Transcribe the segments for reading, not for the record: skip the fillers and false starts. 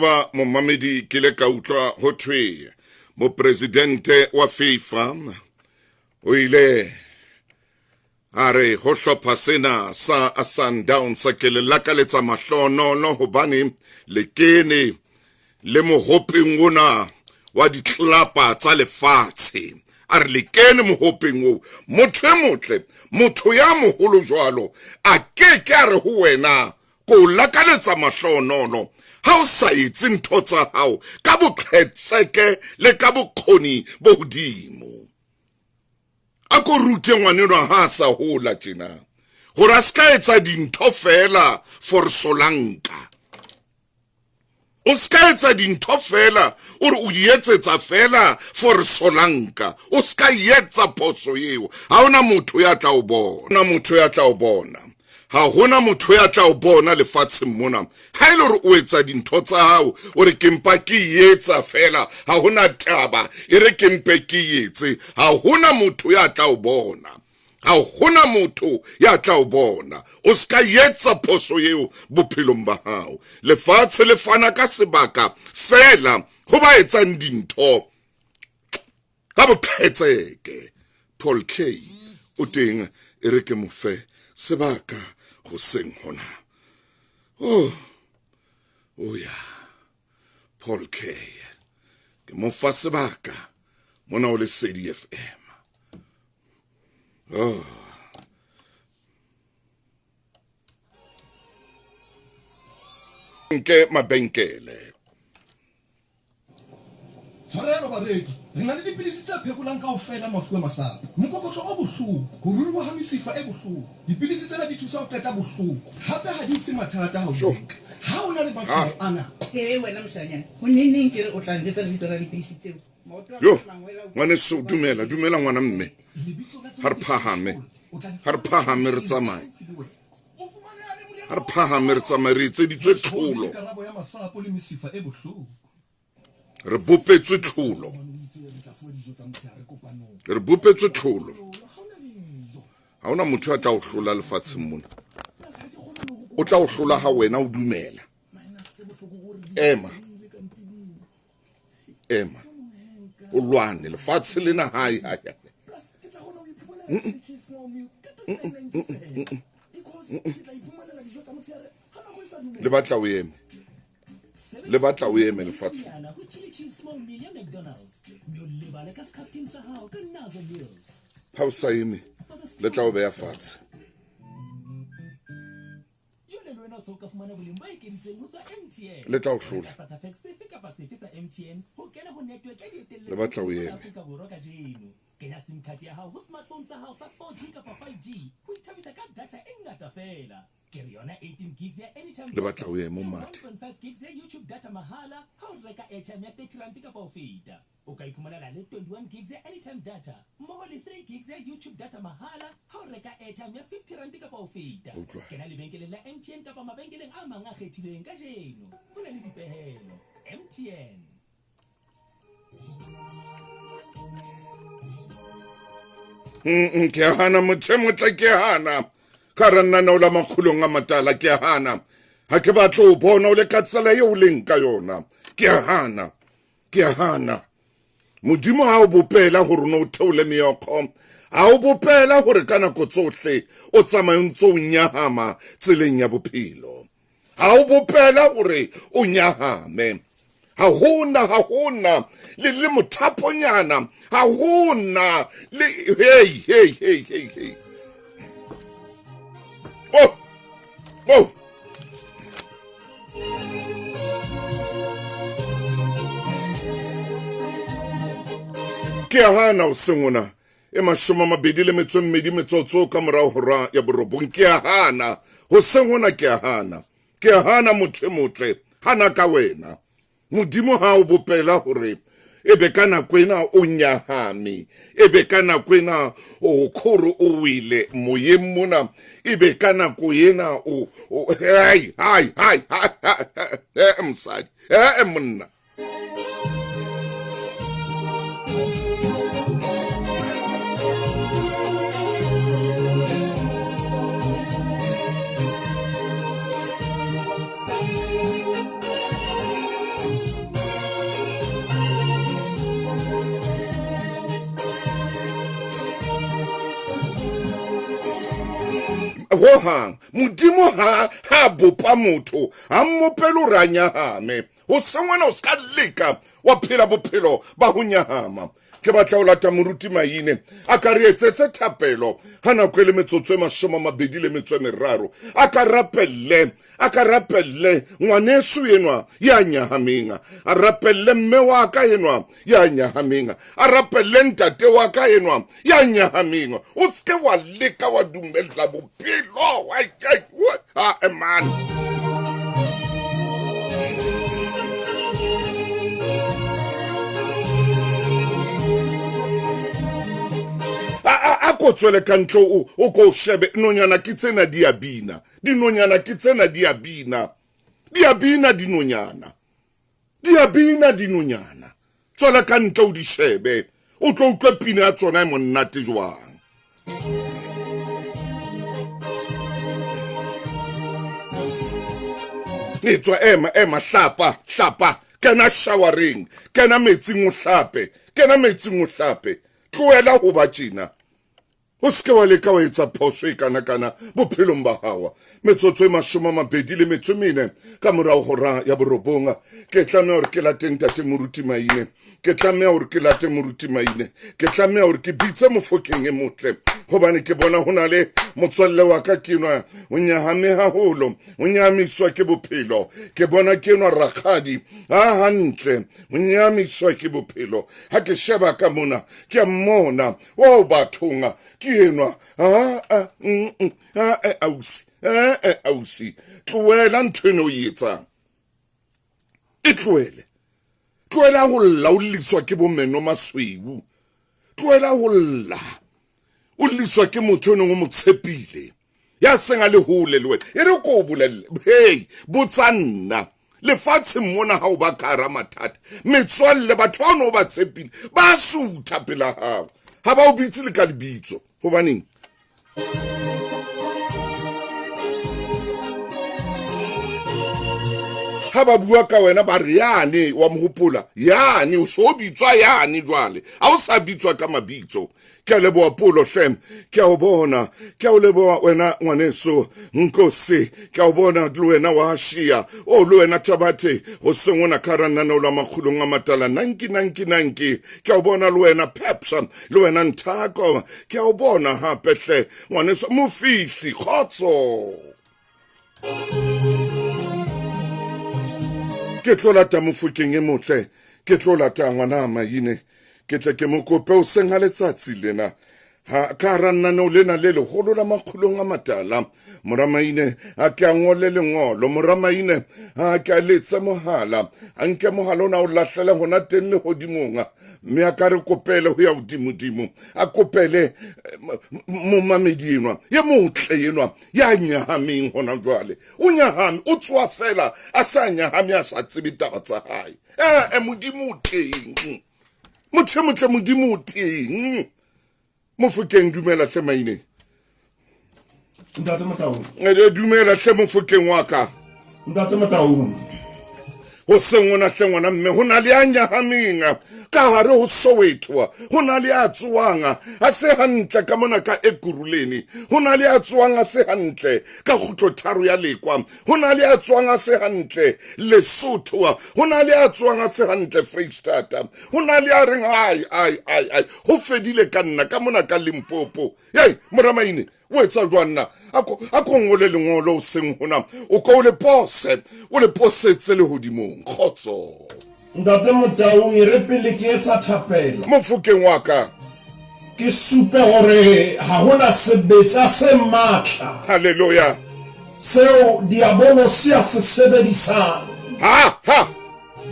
Ba momamedi ke le ka utlwa ho thwe mo presidente wa FIFA o ile a re ho hlopha sena sa Sundowns ke le lakaletsa mahlonono hobane le kene le mohopeng ona wa ditlapa tsa lefatshe a re le kene mohopeng o motho e motle motho ya moholo jwalo a ke a re ho wena ko lakaletsa mahlonono ha o sa itse ntho tsa hao ka boqhetseke le ka bokgoni bo hodimo a ko rute ngwanenwa ha sa hola tjena hore a ska etsa dintho fela for solanka o ska etsa dintho fela ore o di etsetsa fela for solanka o ska etsa phoso eo ha ona motho ya tla o bona ha hona motho ya tla o bona lefatsheng mona ha ile hore o etsa dintho tsa hao o re ke mpa ke etsa fela ha hona taba e re ke mpe ke etse ha hona motho ya tla o bona ha hona motho ya tla o bona o ska etsa phoso eo bophelong ba hao lefatshe le fana ka sebaka fela ho ba etsang dintho ka boqhetseke. Paul K o teng e re ke mo fe sebaka hoseng hona oh ya Paul K ke mo fa sebaka mona o le CDFM nke mabenkele Tshwarelo bareki re na le dipilisi tse phekolang kaofela mafu a masapo mokokotlo o bohloko ho ruruha ha mesifa e bohloko dipilisi tsena di thusa ho qeta bohloko hape ha di fe mathata ha o nka ha o na le mafu ana wena moshanyana ho neng ke re o tla njetsa lebitso la dipilisi tseo yo ngwane so dumela ngwana mme ha re phahame re tsamaye ha re phahame re tsamaye re etseditswe tlholo karabo ya masapo le mesifa e bohloko re bopetswe tlholo ha ona motho a tla o hlola lefatsheng mona o tla o hlola ha wena o dumela ema o lwane lefatshe lena hai le batla o eme lefatshe ha o sa eme le tla o beya fatshe le tla o hlola le batla o eme kenya sim card ya hao ho smartphone sa hao sa 4G kapa 5G ho ithabisa ka data e ngata fela ke re yona 18 gigs ya anytime le batla o eme mathe 1.5 gigs ya YouTube data mahala ha o reka airtime ya 30 rand kapa ho feta o ka iphumana le 21 gigs ya anytime data mmoho le 3 gigs ya YouTube data mahala ha o reka airtime ya 50 rand kapa ho feta kena lebenkeleng la MTN kapa mabenkeleng a mang a kgethilweng ka jeno ho na le dipehelo MTN ke hana motho motla ke hana ka ranna na o la makgulong a matala ke hana ha ke batla o bona o le ka tsela eo leng ka yona ke hana modimo ha o bopela hore no theole meokgo ha o bopela hore kana ko tsohle o tsamayeng tso nyahama tseleng ya bophelo ha o bopela hore o nyahame ha hona le mothaponyana ha hona le hey oh ke hana o sengona e mashoma mabedi le metso mmedi metsotso ka morao hora ya borobong ke hana ho sengona ke hana motho motle hana ka wena modimo ha o bopela hore ebe kana kwena o nyahame ebe kana kwena o khoro o wile moyeng mona ebe kana kwena o hai msadi monna Hohang, Mudimo ha bopa motho, Amopelo ranyahame, o someone else can lick up, what pila bopilo, Bahunyahama. Ke batla o lata moruti maine a ka re etsetse thapelo hana kwele metsotso mashoma mabedi le metso meraro a ka rapelle ngwanesu yenwa ya nyahaminga a rapelle mme wa ka yenwa ya nyahaminga a rapelle ntate wa ka yenwa ya nyahaminga o ske wa leka wa dumela bophelo man. Ako tswele ka ntlo o ko shebe nonyana ke tsena diabina dinonyana ke tsena diabina tswele ka ntlo o di shebe o tlo utlwe pina ya tsona e monate jwang. Nitswa ema hlapa kena showering kena metsing o hlape tloela ho ba tjena o ske wa leka wa etsa phoso e kana bophelong ba hawa metsotso e 24 ka morao hora ya borobonga ke tlameha hore ke late ntate moruti maine ke tlameha hore ke bitse mofokeng e motle hobane ke bona hona le motswalle wa ka ke nwa o nyahame haholo o nyamiswa ke bophelo ke bona ke nwa rakgadi hantle o nyamiswa ke bophelo ha ke sheba ka mona ke mmona o bathunga ke enwa ausi tloela nthwene o yetsang tloela ho lla o liswa ke bomeno masweu tloela ho lla o liswa ke motho no mo tshepile ya senga le hole le wena e re ko bolelle hey botsanna lefatshe mona ha o ba kara mathata metswalle batho ba no ba tshepile ba sutha pela hao ha ba o bitse le ka lebitso hobaneng ha ba bua ka wena ba re yane wa mohopola yane o so bitswa yane jwale a o sa bitswa ka mabitso ke le bo apolo hlem ke o bona ke o le bo wena ngwaneso nkosi ke o bona le wena wa shia o le wena tabate o sengona karana no la makhulong a matala 99 ke o bona le wena pepsa le wena nthako ke o bona ha pehle ngwaneso mofihli khotso ke tlolata mofokeng e motle ke tlolata ngwana maine ke tle ke mokope o senga letsatsi lena ha ka ranna no lena le legolo la makhulong a matala moramaine a ke ngole lengolo moramaine a ke letsa mohala anke mohala ona o lahlela hona teng le hodimonga me a ka re kopele ho ya hodimodimo a kopele momamedi enwa ye motle yenwa ya nyahameng hona jwale o nyahame o tswa fela a sa nyahame a sa tsebe taba tsa hae modimo teng motle modimo teng Mofokeng dumela hle maine Ntate Mataung dumela hle mofokeng wa ka Ntate Mataung ho sengona hlengwana mme hona le anya haminga ka hare ho Soweto hona le a tsuwanga a se hantle ka mona ka Ekuruleni hona le a tsuwanga se hantle ka khutlo tharo ya lekwa hona le a tsuwanga se hantle Lesotho hona le a tsuwanga se hantle Freestata hona le a reng ai ho fedile ka nna ka mona ka Limpopo hey moramaine o etsa jwana ako ngole lengolo o seng hona o ko le posetse le hodimong khotso Ntate Mataung re pele ke etsa thapelo mofokeng wa ka ke supe hore ha hona sebetsa se matla haleluya seo diabolo sia se sebedisa ha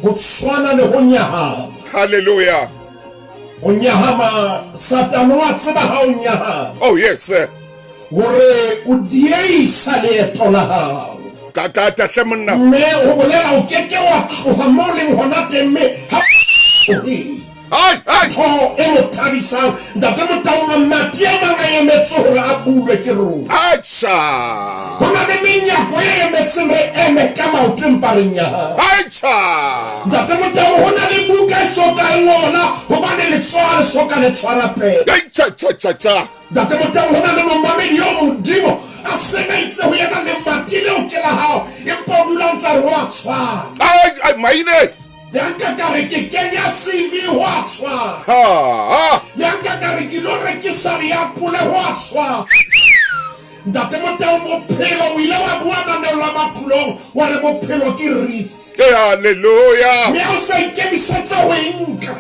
go tswana le go nyahama haleluya o nyahama Satan wa tseba ha o nyahama oh yes sir hore o diesa leeto la hao ka hle monna me o bolela o keke wa tloha mo leng hona teng me ha ai to e mo thabisang Ntate Mataung mati a mang a emetse hore a bue ke rona acha hona le menyako e emetseng re eme ka maoto empa re nyaha acha Ntate Mataung hona le buka soka ngona hobane le tswala soka le tshwara pele cha. Ntate Motaung hona le momamedi yo modimo a sebetse ho yena le matile o ke la hao empa o dula o ntsa re ho a tshwana Ai maine. Bianca kare ke kenya CV ho a tshwana Ha. Bianca kare ke lo rekisa diapole ho a tshwana Ntate Motaung bophelo o ile wa bua manelo la maqulong wa re bophelo ke risk Hallelujah. mme o sa ikemisetsa ho enka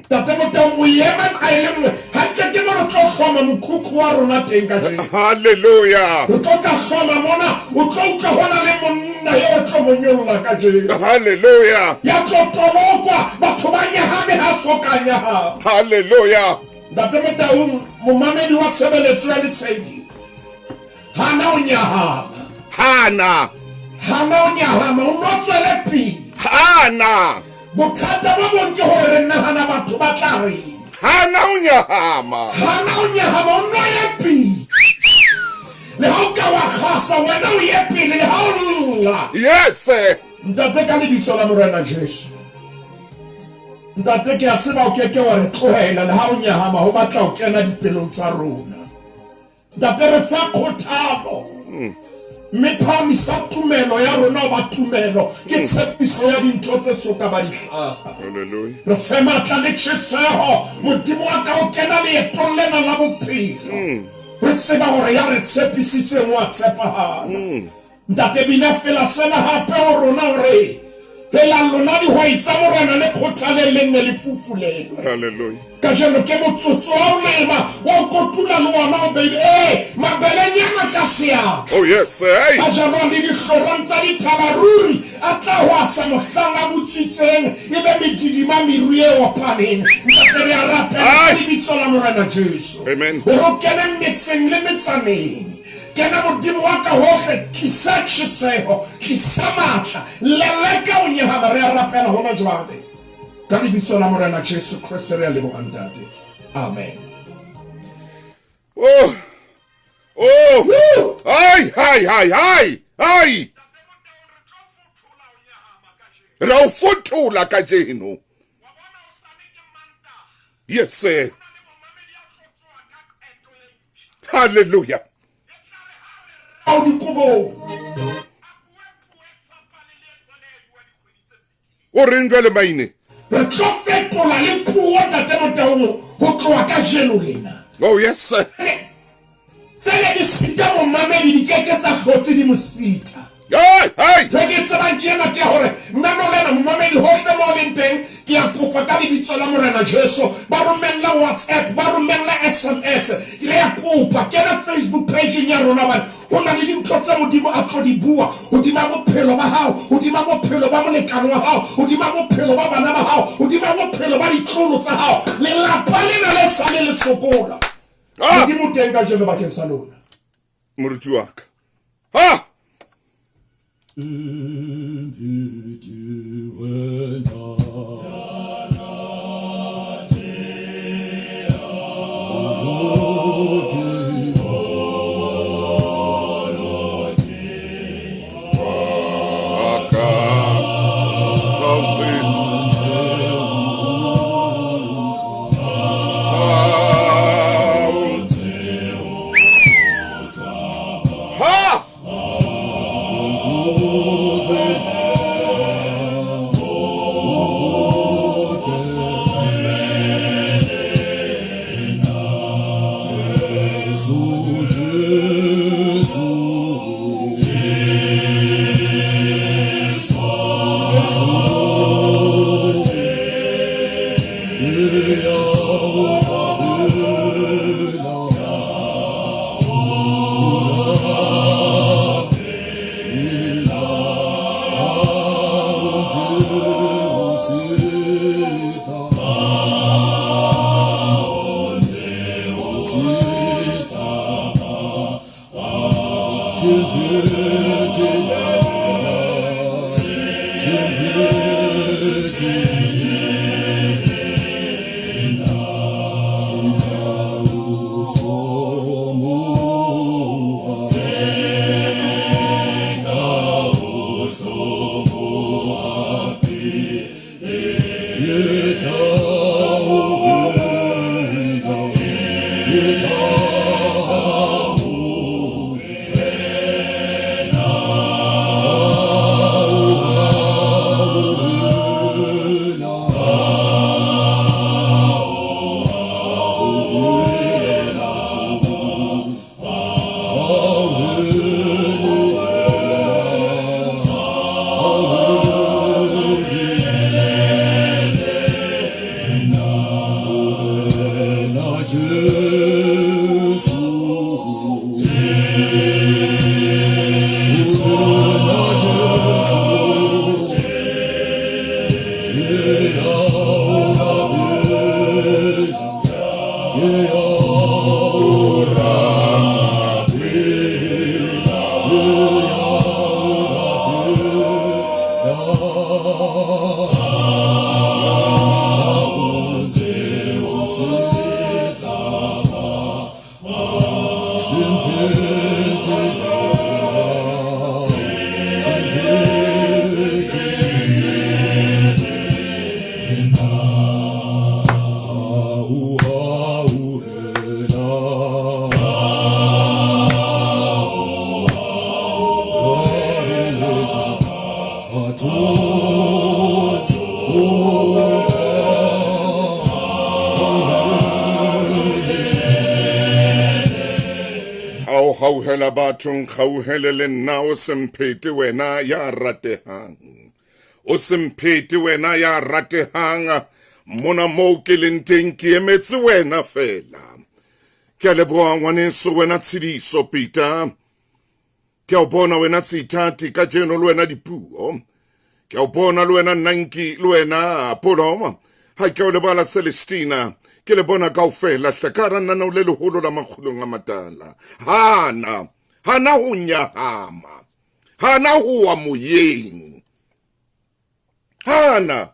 Ntate Motaung o ema ka ele nngwe ha ke mo re tlo hloma mokhukhu wa rona teng ka jeno Hallelujah. re tlo ka hloma mona o tlo utlwa hona le monna yo o tlo mo nyolola ka jeno Hallelujah. ya tlo tolokwa batho ba nyahame ha soka nyahama Hallelujah. Ntate Motaung momamedi wa tshebeletso ya lesedi hana o nyahama Hana. o nyahama o no tswele pele Hana. bothata bo bong ke hore re nahana batho ba tla re Hana unyahama. hana o nyahama o no ye pele le ha o ka wa kgasa wena o ye pele le ha o lla Yes. ntate ka lebitso la Morena Jesu ntate ke a tseba o keke wa re tlohela le ha o nyahama ho batla o kena dipelong tsa rona ntate re fa kgothalo mme phamisa tumelo ya rona ba tumelo ke tshepiso ya dintho tse soka ba di hlapa Hallelujah. re fe matla le tjheseho modimo wa ka o kena leetong lena la bophelo re tseba hore ya re tshepisitseng wa tshepahala ntate bina fela sena hape ho rona hore pela lona dihwai tsa morena le kgothaleleng ne le fufulelwe Hallelujah. ka jeno ke motsotso wa o lema wa o kotula le ona o beile mabelenyana ka seatla Oh yes. Hey. ka jalo le dihlorong tsa dithabaruri a tla ho asa mohlang a botsitseng ebe medidima meru e opaneng ntate re a rapela lebitso la Morena Jesu Amen. re o kene metseng le metsaneng kena modimo wa ka hohle tlisa tjheseho tlisa matla leleka o nyahama re a rapela hona jwale ka lebitso la Morena Jesu Kriste re a leboha ntate amen Oh. Ai. Ra ufutula ka jeno. Yes sir. Hallelujah. ao dikobong O reng le maine. re tlo fetola le puo ntate Motaung ho tloha ka jeno lena Oh yes sir. tsene di sita momamedi di keke tsa hlotse di mosita Hey. tse ke tsebang ke ena ke hore nna no lena momamedi hohle mo leng teng ke a kopa ka lebitso la Morena Jesu ba romella WhatsApp ba romella SMS ke a kopa kena Facebook page ya rona ba hona le dintho tse modimo a tlo di bua hodima bophelo ba hao hodima bophelo ba molekane wa hao hodima bophelo ba bana ba hao hodima bophelo ba ditlolo tsa hao lelapa lena le sale le sokola modimo teng ka jeno bakeng sa lona Moruti wa ka. Ha. Hauhela bathong gauhele le nna o semphete wena ya ratehang. O semphete wena ya ratehang. Mona mo ke leng teng ke emetse wena fela. Ke a leboha ngwaneso wena Tshidiso Peter. Ke a bona wena Tshithati ka jeno le wena Dipuo. Ke a bona le wena Nanki le wena Poloma. Ha ke o lebala Celestina. Ke le bona kaofela hlakara nna o le leholo la makgulong a matala. Hana ho nyahama. Hana ho wa moyeng. Hana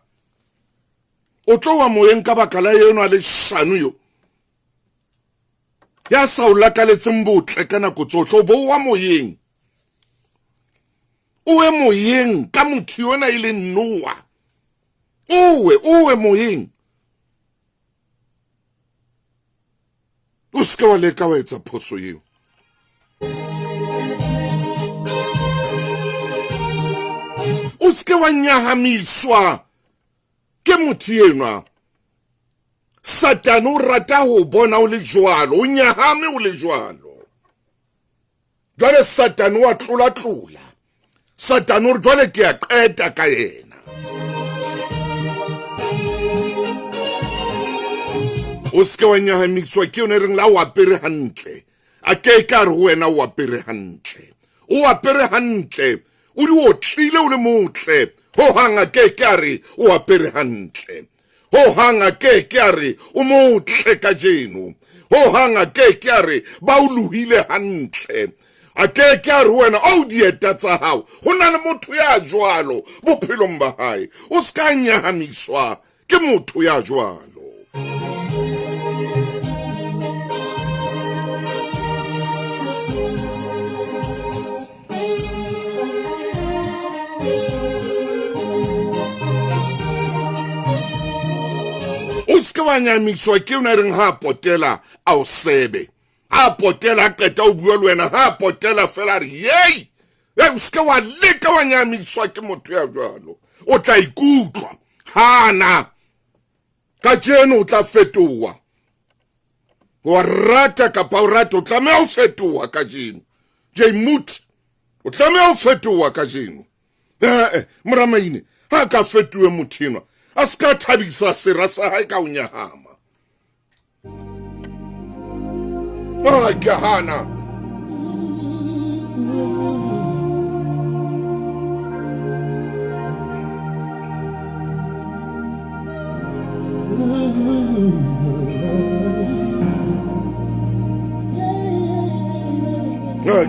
o tlo wa moyeng ka baka la yeno a le shano yo. Ya sa o lakaletseng botle ka nako tsohle bo wa moyeng. Uwe moyeng ka motho yona ile Noah. Uwe moyeng. O ska wa leka wa etsa phoso eo. O ska wa nyahamiswa ke motho enwa. Satan o rata ho bona o le jwalo, o nyahame o le jwalo. Jwale Satan wa tlola. Satan o jwale ke a qeta ka yena. O ska wa nyahamiswa ke yona reng la o apere hantle. A ke ka re wena o apere hantle. O apere hantle. O di o tlile o le motle. Ho hanga ke ka re o apere hantle. Ho hanga ke ka re o motle ka jeno. Ho hanga ke ka re ba o lohile hantle. A ke ka re wena o dieta tsa hao. Ho na le motho ya jwalo bophelong ba hae. O ska nyahamiswa ke motho ya jwalo. O ska wa nyamiswa ke yona reng ha potela a o sebe. Ha potela qeta o bua le wena ha potela fela re yey. O ska wa leka wa nyamiswa ke motho ya jwalo. O tla ikutlwa. Hana. Ka jeno o tla fetoha. Wa rata kapa o rata o tlameha o fetoha ka jeno. Jemut. O tlameha o fetoha ka jeno. Moramaine ha ka fetohe motho enwa. A ska thabisa sera sa hae ka o nyahama. Ke hana.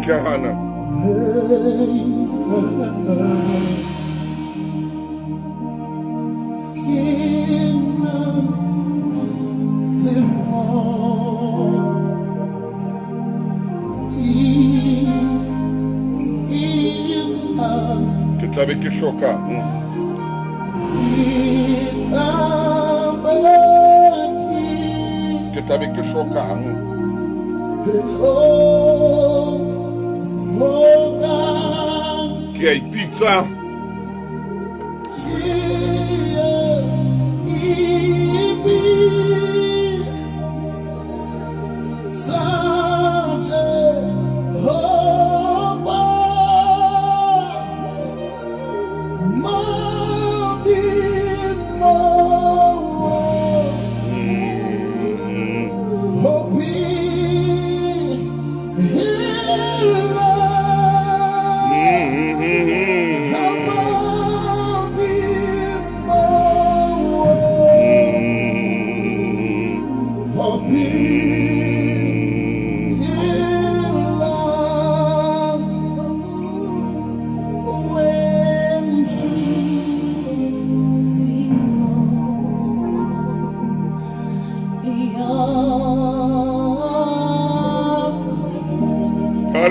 Ke hana. Ke tlabe ke hloka. Ke tlabe ke hlokang. Ke a ipitsa.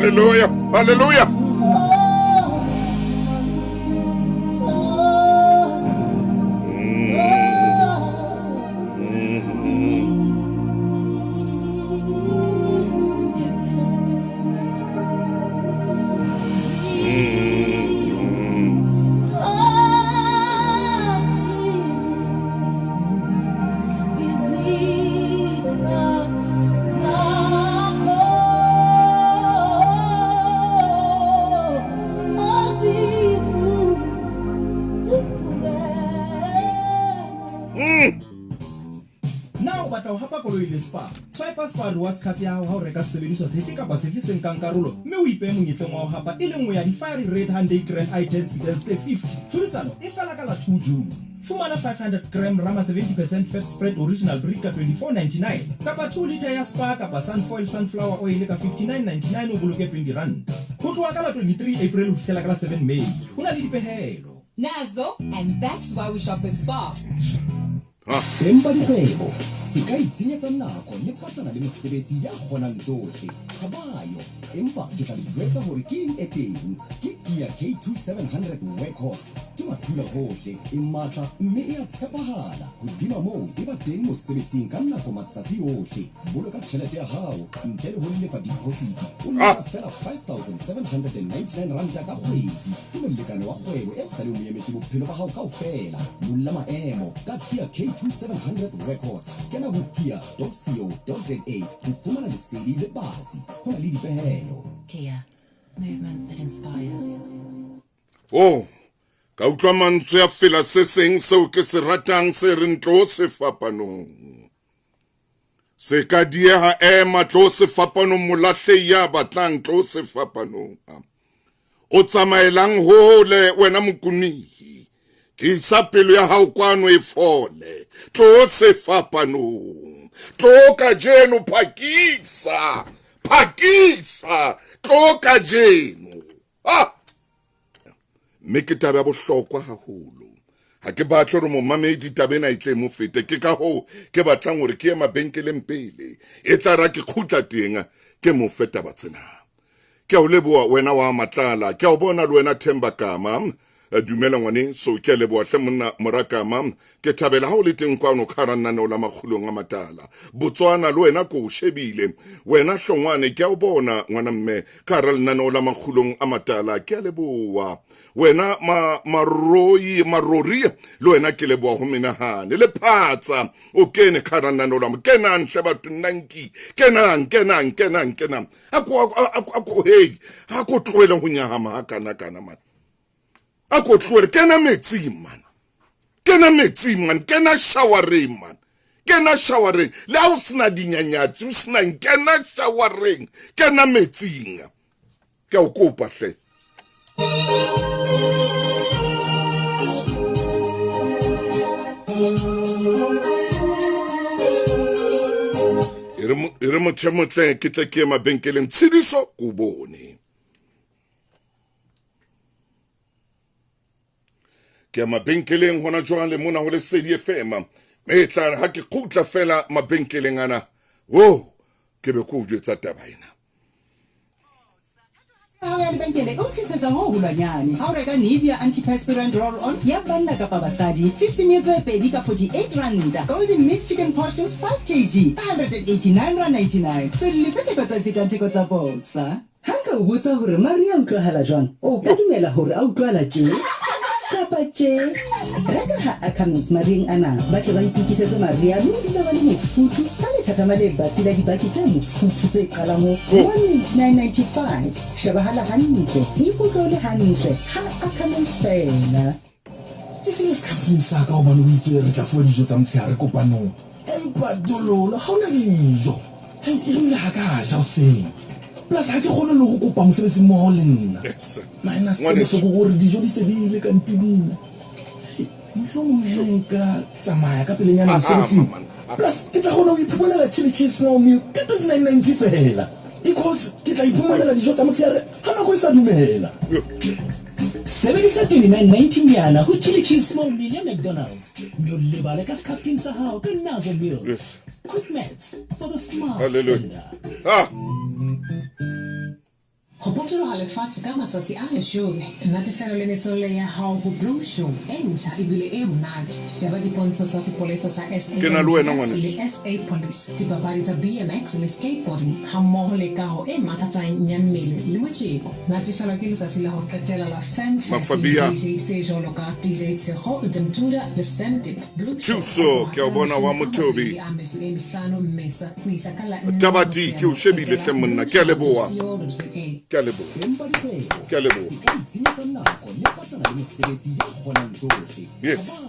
Hallelujah. Hallelujah. Now batla ho hapa koloi le spa. Swipe spa rewards card ya hao ha o reka sebediswa sefe kapa sefe se nkang karolo. Mme o ipehe monyetleng wa ho hapa e le nngwe ya di-fiery red Hyundai Grand i10 Sedan Step 50. Tlhodisano e fela ka la 2 June. Fumana 500 gram Rama 70% fat spread original brick ka 24.99 kapa 2 liter ya spa kapa sunfoil sunflower oil ka 59.99 o boloke 20 rand. Ho tloha ka la 23 April ho fihlela ka la 7 May. Ho na le dipehelo. Nazo, and that's why we shop at Spa. Empa dikgwebo se ka itshenyetsa nako le patlana le mosebetsi ya kgonang tsohle khabayo empa ke tla le jwetsa hore ke eng e teng ke Kia K2 700 workhorse ke mathula hohle e matla mme e a tshepahala hodima moo e ba teng mosebetsing ka nako matsatsi ohle boloka tjhelete ya hao ntle le ho lefa deposit o lefa fela 5,799 rand ka kgwedi ke molekane wa kgwebo e sa le moemetse bophelo ba hao kaofela molla maemo ka Kia K2 700 workhorse kena ho kia.co.za ho fumana lesedi le batsi ho na le dipehelo. Kia, movement that inspires. Oh, ka utlwa mantswe ya fela se seng seo ke se ratang se re ntlo se fapanong. Se ka dieha matlo se fapanong molahle ya batlang tlo se fapanong. O tsamaelang hole wena mokunihi. Ke isa pelo ya hao kwano e fole. Tlo se fapanong. Tlo ka jeno pakisa. Pakisa. Tlo ka jeno. Mme ke taba ya bohlokwa haholo. Ha ke batla hore momamedi tabena itle mo fete ke ka ho ke batlang hore ke mabenkeleng pele e tla ra ke khutla teng ke mo feta batsena. Ke a o leboa wena wa matlala ke a o bona le wena Themba Kama dumela ngwane so ke leboa hle monna Morakama ke thabela ha o le teng kwano kharanana o la makhulong a matala Botswana le wena ko shebile wena hlongwane ke a o bona ngwana mme kharanana o la makhulong a matala ke a leboa wena marori le wena ke leboa ho menahane le phatsa o kene kharanana o la kena nhle batho nnanki kena ako hey ako tloela ho nyahama ha kana man ako tloela kena metsi man kena showering man kena showering le ha o sna dinyanyatsi o sna kena showering kena metsing ke o kopa hle ere mothemotle ke tle ke mabenkeleng tshidiso ko bone ke mabenkeleng hona jwale mona ho le Sedi FM metla ha ke khutla fela mabenkeleng ana ke be ko jwetsa taba ena ya lebenkele o tlisetsa ho hulanyane ha o reka Nivea antiperspirant roll-on ya banna kapa basadi 50 ml tse pedi ka 48 rand golden mixed chicken portions 5 kg ka 189.99 tse lefete tsa fetang theko tsa boxa Hanka o botsa hore Maria o utlwahala jwang o ka dumela hore a utlwala tje kapa tje reka ha Ackermans Marieng ana ba tle ba itukisetse Maria mme di ba le mofutu ka lethathama le batsi la dibaki tse mofutu tse qalang ho 199.95 shabahala hantle ikutlole hantle ha Ackermans fela Ke se iskaftin sa ka o bana o itse re tla fo dijo tsa motshehare kopanong empa dololo ha ona dijo e rile ha ka ja o seng plus ha ke khona le go kopa mosebetsi mmoho le nna minus se go gore dijo di fedile ka ntinina mhlongo tsamaya ka pelenyana mosebetsi plus ke tla khona o iphumolela chili cheese small meal ka 29.90 fela because ke tla iphumolela dijo tsa motshehare ha nako e sa dumela sebedisa 29.90 nyana ho chili cheese small meal ya McDonald's mme o lebale ka skaftin sa hao ka Nazo meals quick maths for the smart Hallelujah. Go potologa lefatshe ka matsatsi a 10. Natefelo le metswalle ya hao ho Blue Show e ntjha ebile e monate. Sheba dipontsho tsa sepolesa sa SA le SA Police. Dipapadi tsa BMX le skateboarding hammoho le kaho e makatsang ya mmele le motjeko. Natefelo ke letsatsi la ho qetela la Fan Fest DJ Stage Oloka DJ Sekho Demtuda le Semtip Blue Show. Chuso ke bona wa Motobi. Tabati ke o shebile hle monna ke a leboa. Ke a leboa. Ke a leboa. Yes.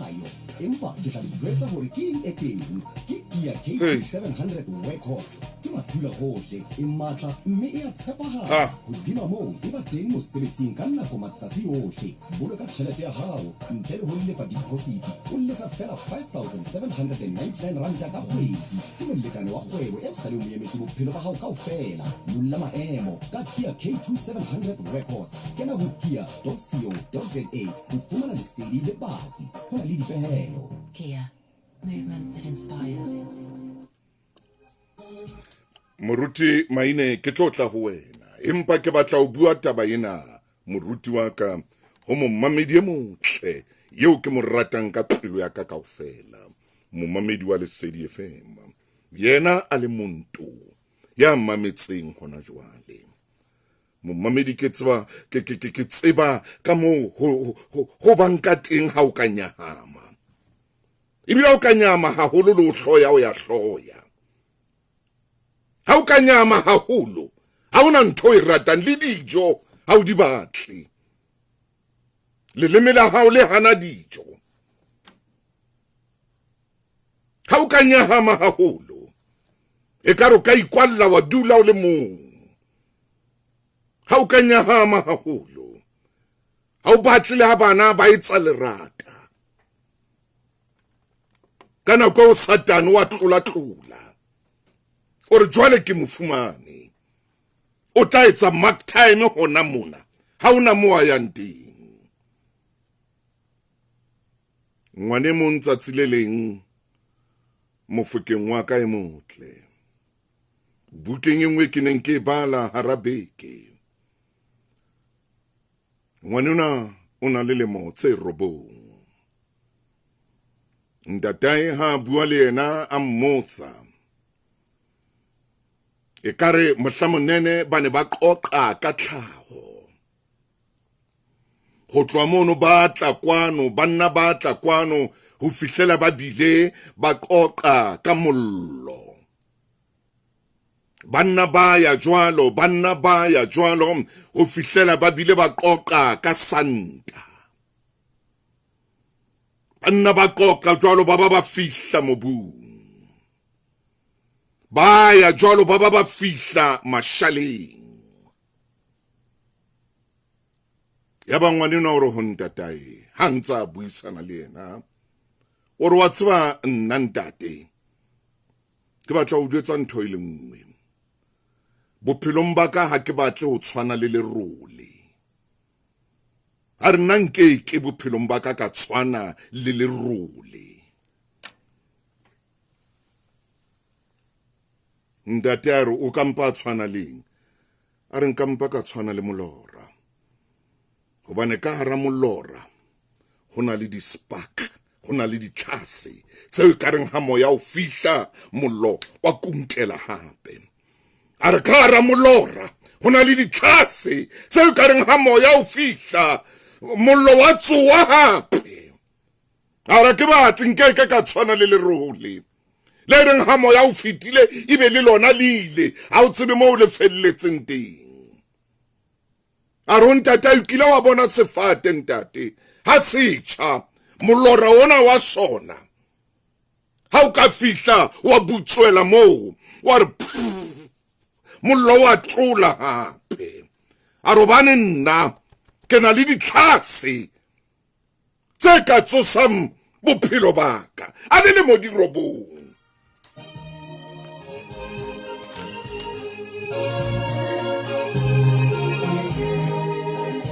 Empa ke tla ditwetsa hore ke e teng ke Kia KT 700 workhorse ke matula hohle e matla mme e a tshepahala hodima moo e ba teng mosebetsing ka nako matsatsi ohle boloka tjhelete ya hao ntle le ho lefa deposit o lefa fela 5,799 rand ka kgwedi ke molekane wa kgwebo e sa le moemetse bophelo ba hao kaofela molla maemo ka Kia KT 700 workhorse kena ho kia.co.za ho fumana lesedi le batsi ho na le dipehelo. Kia, movement that inspires. Moruti maine ke tlotla ho wena empa ke batla o bua taba ena moruti wa ka ho mommamedi e motle yeo ke mo ratang ka pelo ya ka kaofela mommamedi wa Lesedi FM yena a le monto ya mametseng hona jwale mommamedi ke tseba ka mo ho banka teng ha o ka nyahama ibile o ka nyama haholo le o hloya o ya hloya ha o ka nyama haholo ha ona ntho e ratang le dijo ha o di batle leleme la hao le hana dijo ha o ka nyahama haholo e ka ro ka ikwalla wa dula o le mong ha o ka nyahama haholo ha o batle ha bana ba etsa lerata kana ko Satan wa tlola o re jwale ke mofumane o tla etsa mark time hona mona ha ona mo a yang teng ngwane mo ntsatsi le leng mofokeng wa ka e motle bukeng engwe ke neng ke bala harabeke ngwane ona le lemo tse robong ndatae ha bua le yena a mmotsa e kare mohlamonene ba ne ba qoqa ka tlhaho ho tloa mono ba tla kwano banna ba tla kwano ho fihlela ba bile ba qoqa ka mollo banna ba ya jwalo ho fihlela ba bile ba qoqa ka santa banna ba qoqa jwalo ba fihla mobung ba ya jwalo ba fihla mashaleng ya ba ngwanena o re ho ntatae ha ntsa buisana le yena o re wa tseba nna ntate ke batla o jwetsa ntho ile nngwe bophelong ba ka ha ke batle ho tshwana le lerole a re nna nke bophelong ba ka tshwana le lerole ndate a re o ka mpa tshwana leng a re nka mpa ka tshwana le molora hobane ka hara molora ho na le di-spark ho na le ditlhase tseo ka reng ha moya o fihla mollo wa kunkela hape a re ka hara molora ho na le ditlhase tseo ka reng ha moya o fihla mollo wa tsoa hape a re ke batle nke ka tshwana le lerole le reng ha moya o fitile ibe le lona lile ha o tsebe mo le felletseng teng a ron tata o kile wa bona sefate ntate ha setsha molora ona wa sona ha o ka fihla wa butswela mo wa re mollo wa tlola hape a robane nna ke na le ditlhase tse ka tsosang bophelo baka a le mo dirobong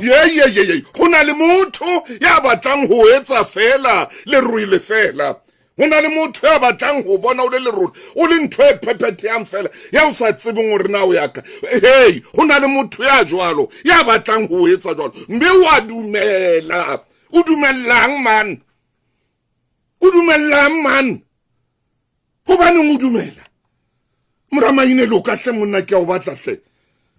ye ho na le motho ya batlang ho etsa fela le ruile fela Una le motho ya batlang ho bona o le lerole o le ntho e phepheteyang fela ya o sa tsebeng hore na o ya ka hey hona le motho ya jwalo ya batlang ho etsa jwalo mme wa dumela o dumellang man hobane o dumela Moramaine lo ka hle monna ke o batla hle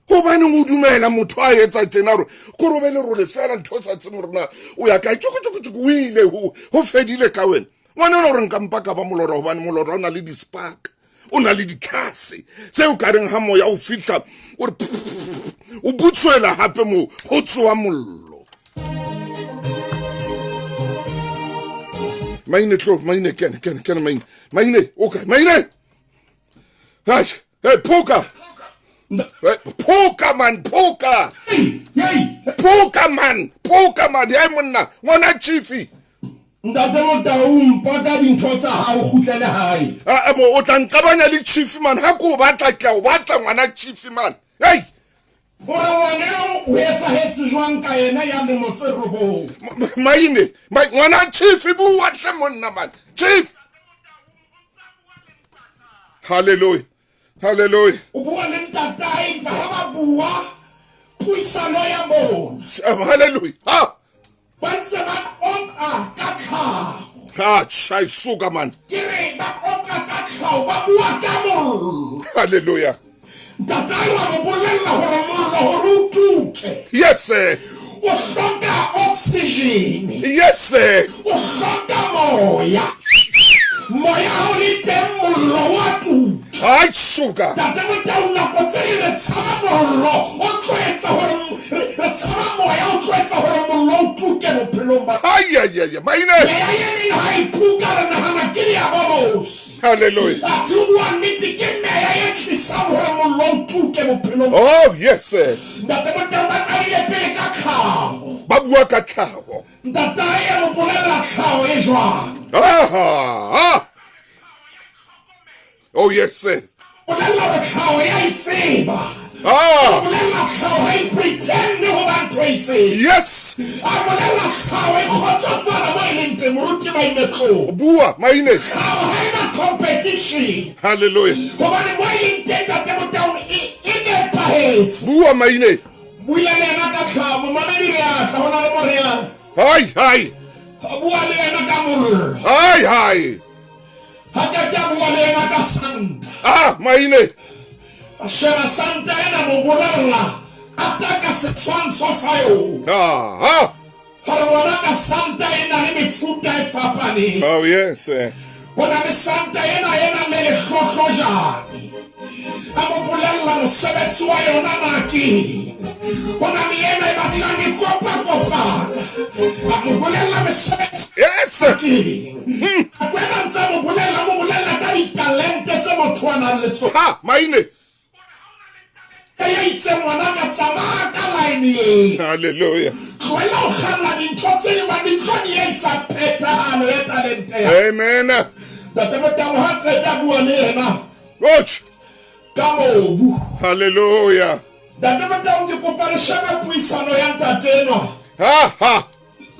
hobane o dumela motho a etsa tjena re go robele role fela ntho sa tseng hore na o ya ka tjuku o ile ho fedile ka wena ngwana o re nkampa ka ba molora hobane molora o na le di-spark o na le ditlhase tseo ka reng ha moya o fihla o butswela hape mo ho tsoa mollo Maine tlo maine ken maine okay maine hey poka man ya monna ngwana chifi Ntate Motau mpaka dintho tsa hao kgutlele hae. Mo o tla nkabanya le chief man ha ko batla ke o batla ngwana chief man. Hey! Ora wana o etsa hetsi jwang ka yena ya le motse robong. Maine, ngwana chief bua hle monna man. Chief. Hallelujah. O bua le ntatai ba ba bua. Puisano ya bona. Hallelujah. Ha! Banse ba oka ka tlhaho. Ha, chai suka man. Kire ba oka ka tlhaho ba bua ka mollo. Hallelujah. Ntatai wa mo bolella hore mollo hore o tuke. Yes sir. O hloka oxygen. Yes sir. O hloka moya. Moya o le teng mollo wa tuke. Ai suka. Ntate Motau nako tse le tshaba mollo o tloetsa hore re tshaba moya o tloetsa hore mollo o tuke bophelong ba. Ai maine. Ya yena ha ipuka le nahana ke ya babos. Hallelujah. Atubua nnete ke nna ya yetlisa hore mollo o tuke bophelong. Oh yes sir. Ntate Motau ba tabile pele ka tlhaho. Ba bua ka tlhaho. Ntate ya mo bolella tlhaho e jwang. Ah. Oh yes sir. Bolella tlhaho ya itseba. Bolella tlhaho ha I pretend ho ba ntho e itseba. Yes. Bolella tlhaho e kgotsofala mo e leng teng moruti ba imetlo. Bua maine. Tlhaho ha ena competition. Hallelujah. Hobane mo e leng teng Ntate Motau e nepahetse. Bua maine. Buile le yena ka tlhaho momamedi re atla ho na le moriana. Hai. Bua le yena ka mollo. Hai. Hakata bua le yena ka santa. Maine. Sheba santa ena mo bolella ataka setshwantsho sa yona. Hore wona ka santa ena le mefuta e fapaneng. Oh yes. Hona le santa ena le lehlohlojane. A mo bolella mosebetsi wa yona naki. Hona le ena e batlang e kopa. A mo bolella mosebetsi. Yes. A kwena ntse mo bolella ka ditalente tse motho a nang le tsona. Maine. Ya itse ngwana ka tsamaya ka line e. Hallelujah. Tlohela ho kgalla dintho tse di ba dintho di isa phethahalo ya talente ya. Amen. Ntate Motau ha qeta bua le yena. Watch. Ka mobu. Hallelujah. Ntate Motau ke kopa le shebe puisano ya ntate enwa.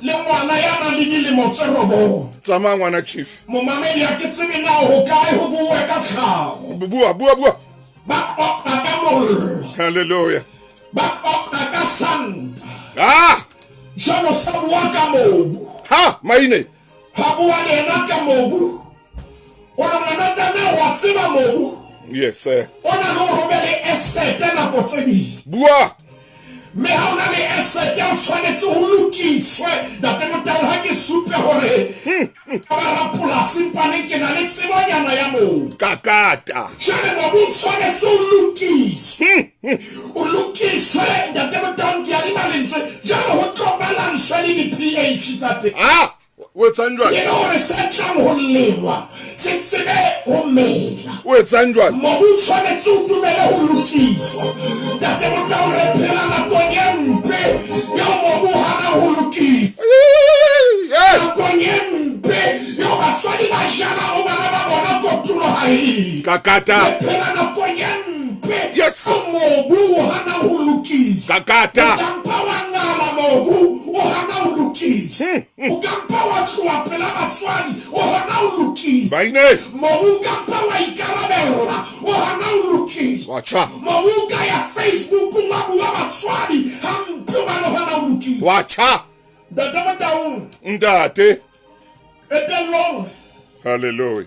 Le ngwana ya nang le dilemo tse robong. Tsamaya ngwana chief. Momamedi a ke tsebe na ho kae ho bue ka tlhaho. Bua. Ba oka ka mollo. Hallelujah. Ba oka ka santa. Jalo sa bua ka mobu. Maine. Ha bua le yena ka mobu. Ona ngwana tana wa tseba mobu. Yes sir. Ona no robele esete na kotsedi. Bua. Me ha ona le esete o tshwanetse ho lokiswe. Ntate Motau ha ke supe hore ka ba rapolasi mpane ke na le tsebonyana ya mobu. Kakata. Jale mobu tshwanetse o lokiswe. O lokiswe Ntate Motau ke a le malentswe. Jalo ho tlo balanswe le di-pH tsa teng. Wetsang jwale? Ke hore se tlang ho lengwa se tsebe ho mela. Wetsang jwale? Mobu tshwanetse o dumele ho lokiswa. Ntate Motau re phela nakong e mpe ya mobu hana ho lokiswa. Nakong e mpe ya batswadi ba jala ho bana ba bona kotulo ha e. Kakata. Re phela nakong e mpe. Yes. Mobu hana ho lokiswa. Kakata. Ukampa wa ngala mobu o hana ho lokiswa. Ukampa wa tloha pela batswadi o hona o lokile Maine. mobu ka pa wa ikarabella o hona o lokile Wacha. mobu ka ya Facebook wa bua batswadi hampe ba no hona o lokile Wacha. Ndate. Etelong Hallelujah.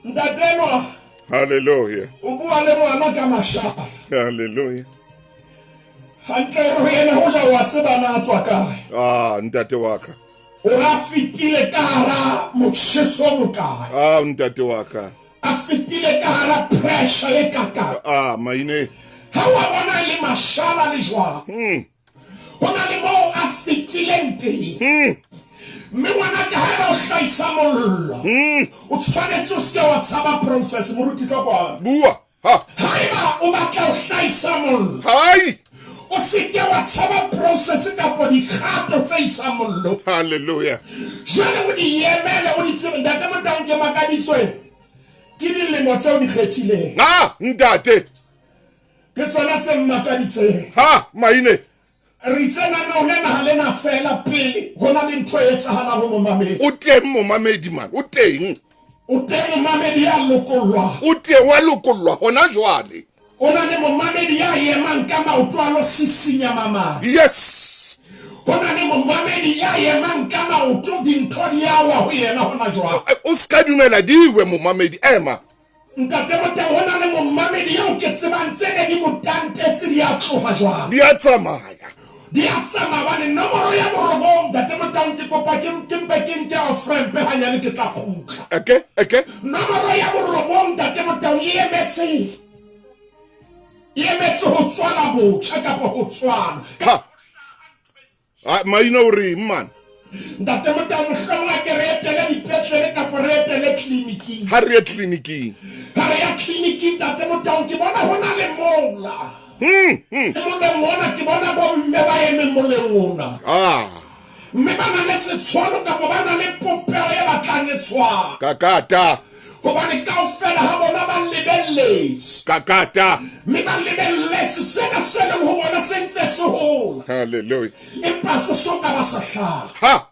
ndateno Hallelujah. o bua le ngwana ka mashapa Hallelujah. hantle ro yena ho ja wa tseba na tswa kae Ntate waka. o ra fitile ka hara motsheso mokae Ntate waka. a fitile ka hara pressure e kaka Maine. ha wa bona le mashala le jwang hona le mo a fitileng teng mme ngwana ka ha o hlaisa mollo o tshwanetse o se wa tshaba process moruti ka kwa Bua. haeba o batla o hlaisa mollo Hai. o se ke wa tshaba process kapo dikgato tse isang mollo Hallelujah. jwale o di emele o di tsebe ntate motang ke makadiswe ke dilemo tse o di kgethileng Ntate. ke tsona tse mmakaditseng Maine. re tsena na o lena ha lena fela pele hona le ntho e etsahalang ho momamedi O teng momamedi man. O teng. o teng momamedi ya lokollwa O teng wa lokollwa hona jwale. o na le momamedi ya emang ka maoto a lo sisinya mamadi Yes. ho na le momamedi ya emang ka maoto dintho di awa ho yena hona jwale O ska dumela diwe momamedi ema. ntate motang ho na le momamedi ya o ke tsebang tsene di motantetse di a tloha jwale Di a tsamaya. di a tsamaya bane nomoro ya borobong ntate motang ke kopa ke mpe ke nke offrempe hanyane ke tla kgutla Eke. nomoro ya borobong ntate motang e emetse ho tswala botjha kapa ho tswana Maine o re man. ntate motang mohlomong ke re etele dipetlele kapa re etele tleliniking Ha re ye tleliniking. ha re ya tleliniking ntate motang ke bona ho na le mola moleng ona ke bona bo mme ba eme moleng ona mme ba na le setshwano kapa ba na le popeo e batlang e tshwana Kakata. hobane kaofela ha bona ba lebelletse Kakata. mme ba lebelletse sena se leng ho bona se ntse se hola Hallelujah. empa se soka ba sa hlaha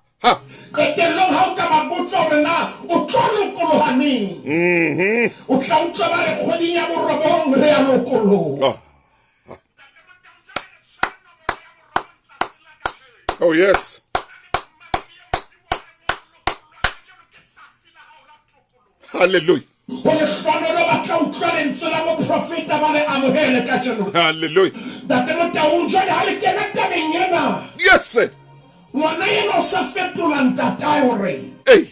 qetellong ha o ka ba botsa hore na o tlo lokoloha neng o tla utlwa ba re kgweding ya borobong re ya lokoloha Oh yes. Hallelujah. Hallelujah. Yes, sir. Hey.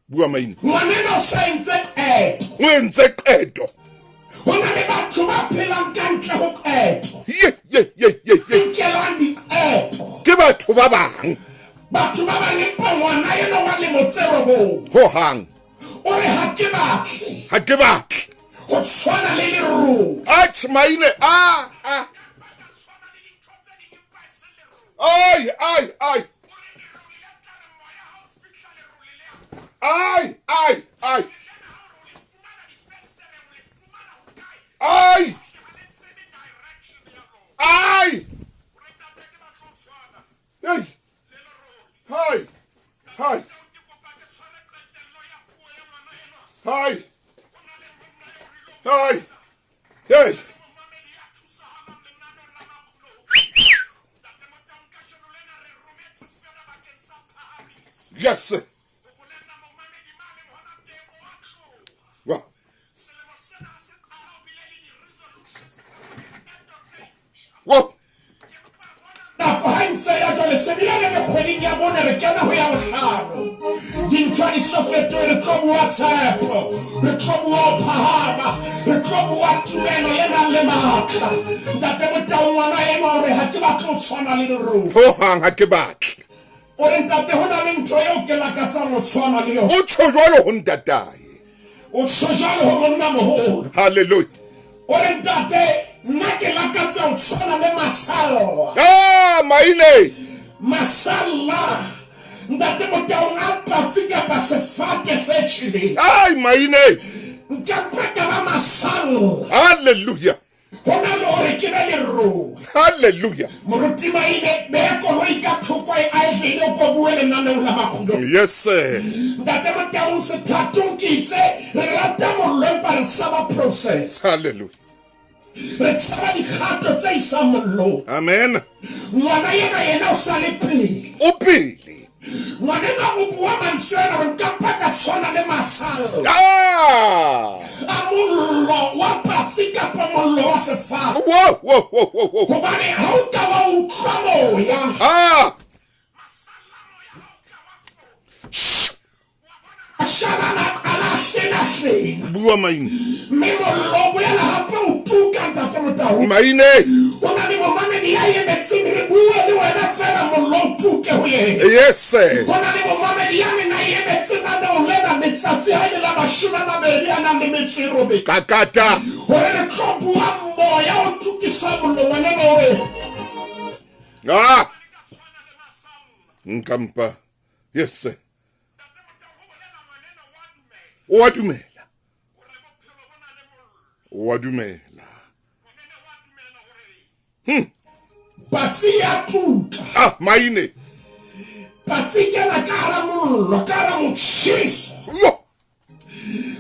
Bua Maine. Wenze qeto. Ke batho ba bang. Batho ba bang empa ngwana ena wa lemo tse robong Ho hang. o re ha ke batle Ha ke batle. go tshwana le leruo Maine. Ai. Ai. Hey. Hi. Hey. Yes, sir. Wow. Whoa. dintho di so fetohe re tlo bua tshepo re tlo bua phahama re tlo bua tumelo e nang le matla ntate motao ngwana ena hore ha ke batle ho tshwana le leruo Ho hang ha ke batle. o re ntate ho na le ntho eo ke lakatsang ho tshwana le yona O tsho jwalo ho ntatae. o tsho jwalo ho monna moholo Hallelujah. o re ntate nna ke lakatsa ho tshwana le masalla Maine. masalla ntate motao a patsi kapa sefate se tjheleng Maine. nka ba masalla Hallelujah. ho na le hore gore ke be le ro Hallelujah. moruti maine be koloi ka thoko a ile go bua le nna la magulo Yes, sir. ntate Motaung se thatong ke itse re rata mollo pa re tsaba process Hallelujah. re tsaba dikgato tse isang mollo Amen. ngwana yena o sa le pele Upili. ngwana o bua mantswe a re ka paka tshwana le masalo Ah. a mollo wa patsi kapa mollo wa sefako Whoa. hobane ha o ka wa utlwa moya Ah. shabana ala fena Bua maine. mme mollo boela hape o tuka ntate Motaung Maine. o na le momamedi ya emetseng re bue le wena fela mollo o tuke ho yena Yes, sir. go na le momamedi ya neng a emetseng a ne o lena metsatsi a ile la 20 a nang le metso e robedi Kakata. gore re tlo bua moya o tukisa mollo ngwanena ore Ah. Nkampa. Yes, sir. Wadumela. patsi ya tuka Ah, maine. patsi kena ka hara mollo ka hara motjheso Yo.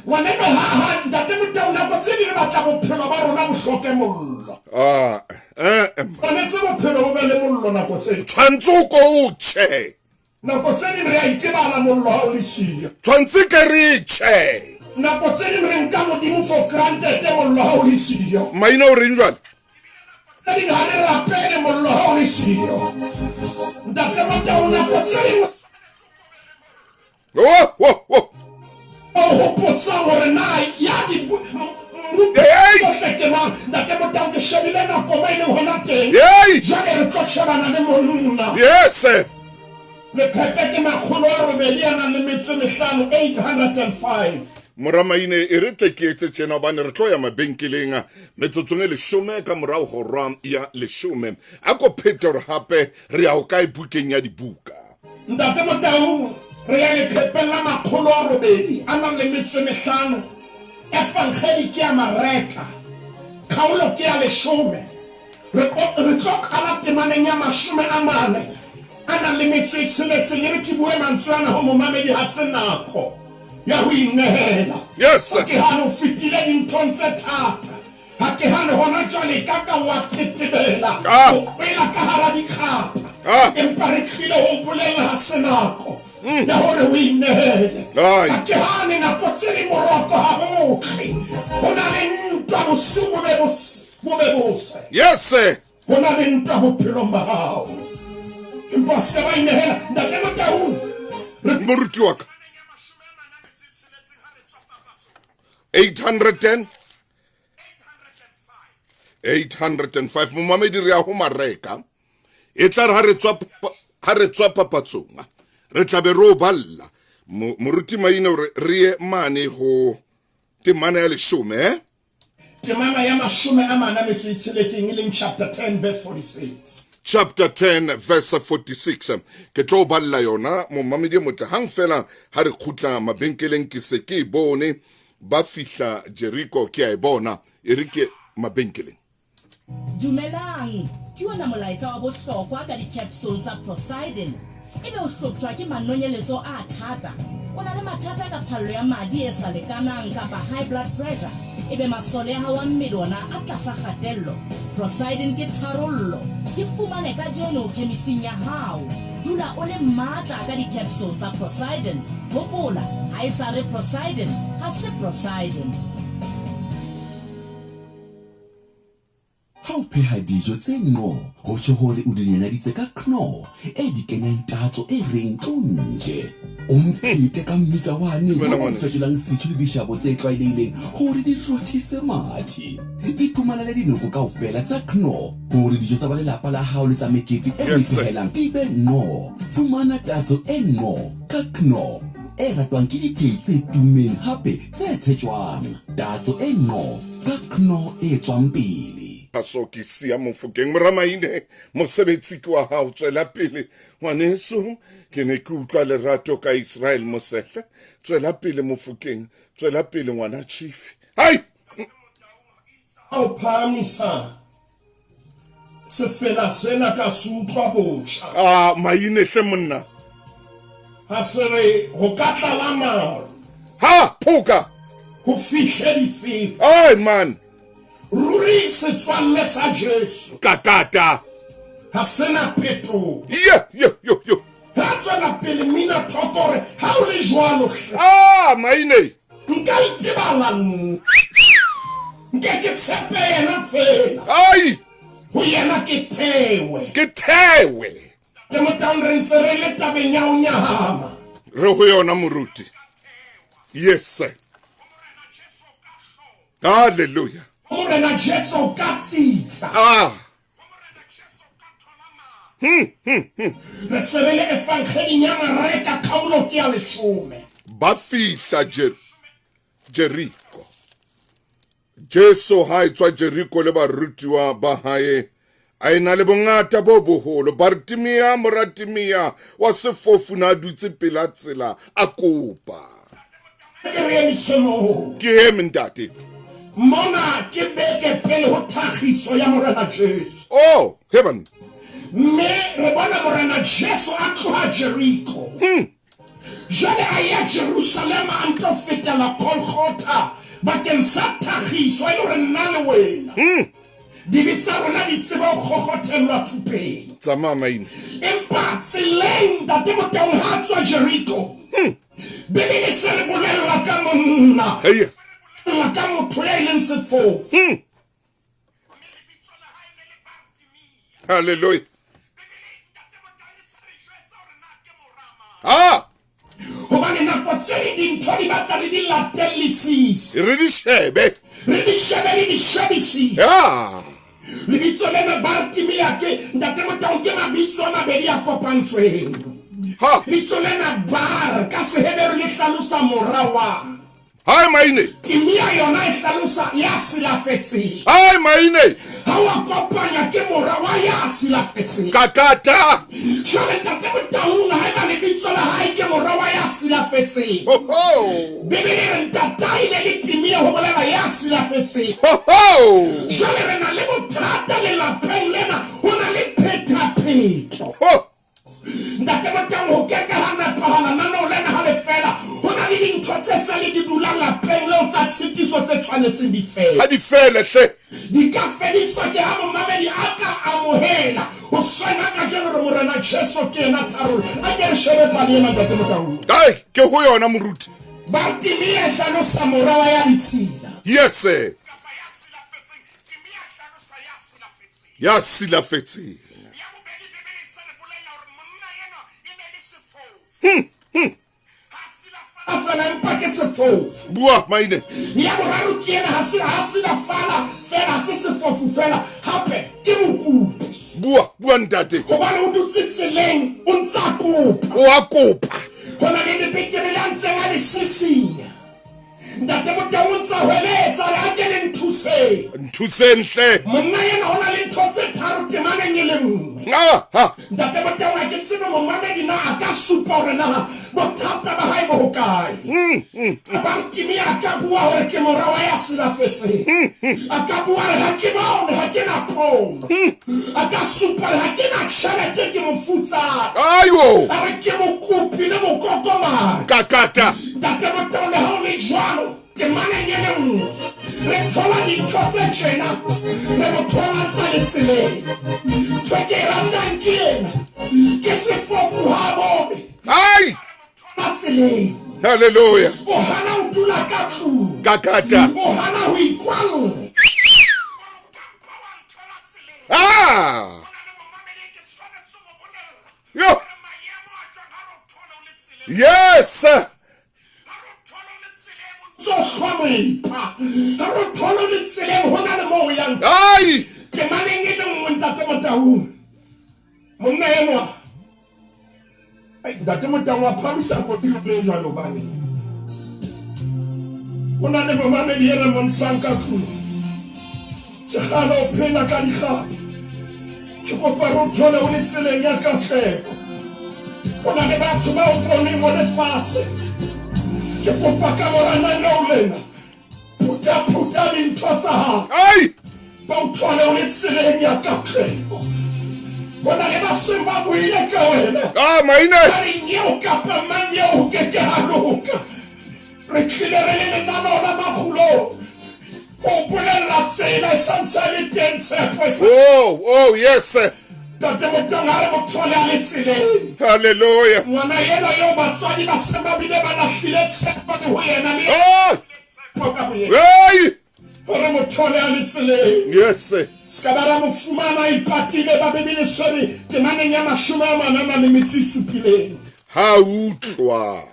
ngwanena ha ntate Motaung nako tse di re batla bophelo ba rona bo hloke mollo Ah. tshwanetse bophelo bo be le mollo nako tse Tshwantsuko uche. nako tse di re a itebala mollo ha o le siyo Tshwantse ke riche. nako tse di re nka modimo for granted mollo ha o le siyo Maine o reng jwale? tse di ha re rapele mollo ha o le siyo ntate Motaung nako tse di Whoa. o hopotsa gore na ya di Hey! ntate Motaung ke shebile nako mo e leng hona teng Hey! jwale re tlo shebana le monna Yes, sir. leqhepe ke 805 Moramaine e re tle ke etse tjena hobane re tlo ya mabenkeleng a metsotsong e 10 ka morao ho ram ya 10 a ko Peter hape re ya o kae bukeng ya dibuka ntate Motaung re ya leqhepeng la 805 efangeli ke ya mareka kgaolo ke ya 10 re tlo kala temaneng ya 40 a nang le metso e tsheletseng e re ke bue mantswe ana ho momamedi ha se nako ya ho inehela Yes, sir. ke hane o fetile dinthong tse thata ha ke hane hona jwale ka ka wa tetebela o kwela ka hara dikgapa empa re tlile ho bolela ha se nako ya hore o inehele ha ke hane nako tse di moroko ha hohle ho na le ntwa bosiu bo be bose Yes, sir. ho na le ntwa bophelong ba hao empa se ba inehela ntate Motaung Moruti wa ka 805 momamedi re ya ho mareka e tla re ha re tswa papatsong re tla be re o balla moruti maina hore re ye mane ho temana ya 10 temana ya 40 e leng chapter 10 verse 46 chapter 10 verse 46 ke tlo balla yona momamedi motle hang fela ha re khutla mabenkeleng ke se ke bone ba fihla Jericho ke a bona e re ke mabenkeleng Dumelang ke ona molaetsa wa bohlokwa ka di-capsule tsa Poseidon ebe o hloptjwa ke manonyeletso a thata o na le mathata ka phallo ya madi e sa lekanang kapa high blood pressure ebe masole a hao a mmele ona a tlasa kgatello Poseidon ke tharollo ke fumane ka jeno khemising ya hao dula o le matla ka di-capsule tsa Poseidon hopola ha e sa re Poseidon ha se Poseidon ha o pheha dijo tse nno ho tjho hore o di nyanyaditse ka Knorr e di kenyang tatso e reng tonje o mphete ka mmitsa wane o fetolang setho le dishabo tse tlwaelehileng hore di rothise mathe iphumanele dinoko kaofela tsa Knorr hore dijo tsa ba lelapa la hao le tsa mekete e o ipehelang di be Knorr fumana tatso e Knorr ka Knorr e ratwang ke diphei tse tummeng hape tse tshetjwang tatso e Knorr ka Knorr e tswang pele so ke sia Mofokeng Moramaine mosebetsi ke wa hao tswela pele ngwaneso ke ne ke utlwa lerato ka Israel Mosehle tswela pele Mofokeng tswela pele ngwana chief hai o phamisa se fela sena ka sutlwa botjha maine hle monna ha se re ho ka tlala maro ha phuka ho fihle difefo ai man ruri se tswalle sa Jesu kakata ha sena peto yo ha tswela pele mina thokore ha o le jwalo maine nka itebala nke ke tshepe yena fela ai ho yena ke thewe ke motang re ntse re le tabeng ya ho nyahama re ho yona moruti yes sir hallelujah morena Jesu ka tsitsa re sebele evangeleng ya mareka kgaolo ke ya 10 ba fihla Jericho Jesu ha etswa Jericho le barutiwa ba hae a ena le bongata bo boholo Bartimea moratimea wa sefofu na dutse pela tsela a kopa ke eme ntate mona ke beke pele ho tlhagiso ya morena Jesu heaven me re bona morena Jesu a tloha Jericho jale a ya Jerusalem a nto fetela Golgotha bakeng sa tlhagiso e le re nna le wena dibitsa rona di tseba go gogothelwa thupeng tsamaya maine empa tseleng da temotong ha tswa Jericho bebele se re bolella ka monna la ka motho ya ileng sefofu hallelujah hobane nako tse dintho di batla re di latellisise re di shebe le di shebisi lebitso lena Bartimea ke ntate motao ke mabitso a mabedi a kopantsweng lebitso lena bar ka sehebero le hlalosa morawa hai maine timia yona e hlalosa ya silafetseng hai maine ha wa kopanya ke morawa ya silafetseng kakata jale ntate motao ha eba lebitso la hae ke morawa ya silafetseng bebele re ntata ile le timia ho bolela ya silafetseng jale re na le bothata le lapeng lena ho na le phethaphetho ntate motao ho keka hana pahala nano lena ha le fela ho na le dintho tse sa le di dulang lapeng leo tsa tshitiso tse tshwanetseng di fela ha di fele hle di ka fediswa ke ha momamedi a ka amohela ho swena ka jeno re morena Jesu ke ena tharolo a ke re shebe pale ena ntate motao ke ho yona moruti Bartimea hlalosa morawa ya ditshila yes sir ya silafetseng afala mpake sefofu bua maine ya boraro ke ena ha sila fala fela se sefofu fela hape ke mokopi bua ntate hobane o dutse tseleng o ntsa kopa o a kopa hona le dipekele la ntseng a le sisinya ntate motao o ntsa hweletsa re a kene nthuseng hle monna yena hona le ntho tse tharo temaneng e le nngwe ntate motao a ke tsebe momamedi na a ka supa hore na bothata ba hae bo hokae Bartimea a ka bua hore ke morawa ya silafetseng a ka bua re ha ke bone ha ke na pono a ka supa re ha ke na tjhelete ke mofutsana a re ke mokopi le mokokomane kakata ntate motao le ha o le jwalo temaneng e le nngwe re thola dintho tse tjena re mo thola tsa le tseleng ntho ke e ratang ke ena ke sefofu ha bone tseleng hallelujah o hana ho dula ka tlung kakata o hana ho ikwalla yes so khompa ha ro thola le tseleng hona le mo yang temaneng e le nngwe ntate motao monna enwa ntate motao wa phamisa go dilo le jalo bane hona le momamedi ena monsanka khu ke galo phela ka diga ke kopa ro thola o le tseleng ya katlego hona le batho ba o bone mo lefatshe ke kopa ka morana no lena puta dintho tsa hao ba o thole o le tseleng ya katlego bona le basemba buile ka wena maine re nyeo kapa manyeo ke ke haloka re tlile re le lenano la makgulo o bolella tsela sansane teng tshepo oh yes tate motanga re mo thole a le tseleng hallelujah ngwana yena yo batswadi ba semba bile ba lahlile tshepo ho yena le tshepo ka boye re mo thole a le tseleng yes skabara mo fumana ipatile ba bebile sori temaneng ya mashome a manana le metsi supileng ha utlwa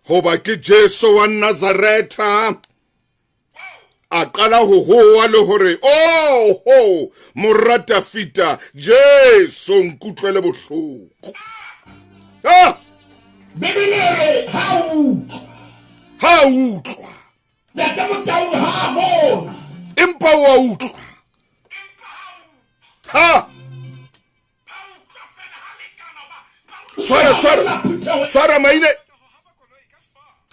hoba ke Jesu wa Nazareta a qala ho hoa le hore morata fita Jesu nkutlwele bohloko bebile ha utlwa tate motau ha bona empa wa utlwa Swara maine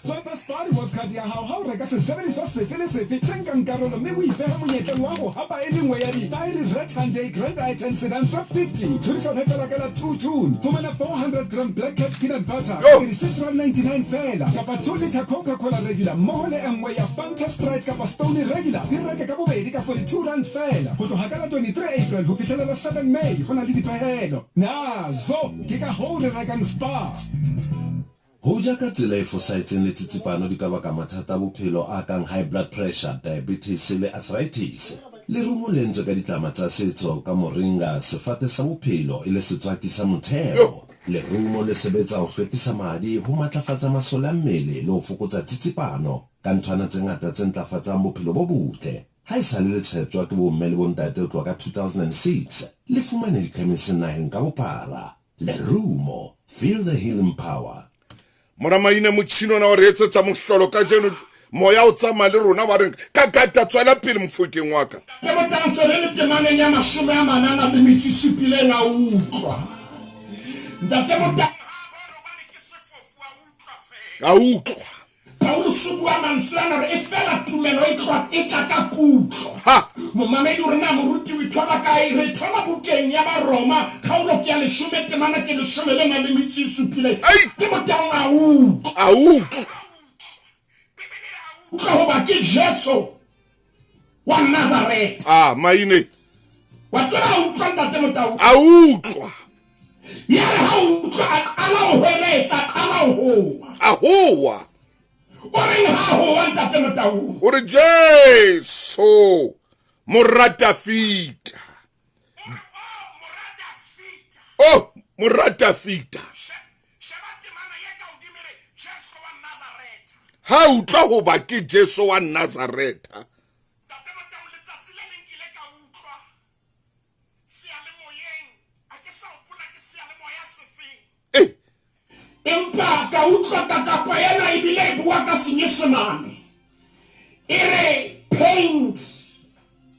Swapa Spar was cut ya how reka se 70 so se fele se fit senka nkarolo me we beha monyetleng wa go hapa e lengwe ya di tire red hand grand item sedan 50 Turiso ne fela kala 2 June fumana 400 gram black cat peanut butter 36.99 fela kapa 2 liter Coca-Cola regular mohole engwe ya Fanta Sprite kapa Stone regular di reka ka bobedi ka 42 rand fela go tloga ka 23 April go fihlela 7 May gona le dipehelo zo ke ka ho re rekang Spar Ho ja ka tsela e fosahetseng le tsitsipano di ka baka mathata a bophelo a kang high blood pressure, diabetes le arthritis. Le rumo lentswe ka ditlama tsa setso ka moringa sefate sa bophelo e le setswaki sa motheo. Le rumo le sebetsa ho hlwekisa madi ho matlafatsa masole a mmele le ho fokotsa tsitsipano ka nthwana tse ngata tse ntlafatsang bophelo bo botle. Ha esale le tshetjwa ke bomme le bontate ho tloha ka 2006 le fumane dikhemising naheng ka bophara. Le rumo, feel the healing power. Mora maine motšhino na o re etsetsa mohlolo ka jeno moya o tsamaya le rona ba reng ka gata tswela pele mofokeng wa ka ke botanse le temaneng ya mashome a manana le metsi supileng a utlwa ntate motang a utlwa Paul subua mansana re fela tumelo e tloa e tla ka kutlo momamedi o rena moruti o ithola kae re thola bukeng ya baroma kgaolo ke ya leshome temana ke leshome le na le metsi supileng ke motang a utlwa ka hoba ke Jesu wa Nazareth maine wa tsela utlwa ntate motang a utlwa ya ha utlwa ala o hweletsa ala o hoa ore Jesu morata fita morata fita ha utlwa hoba ke Jesu wa Nazareta empa ka utlwa kapa yana ibile bua ka senyesemane ere paint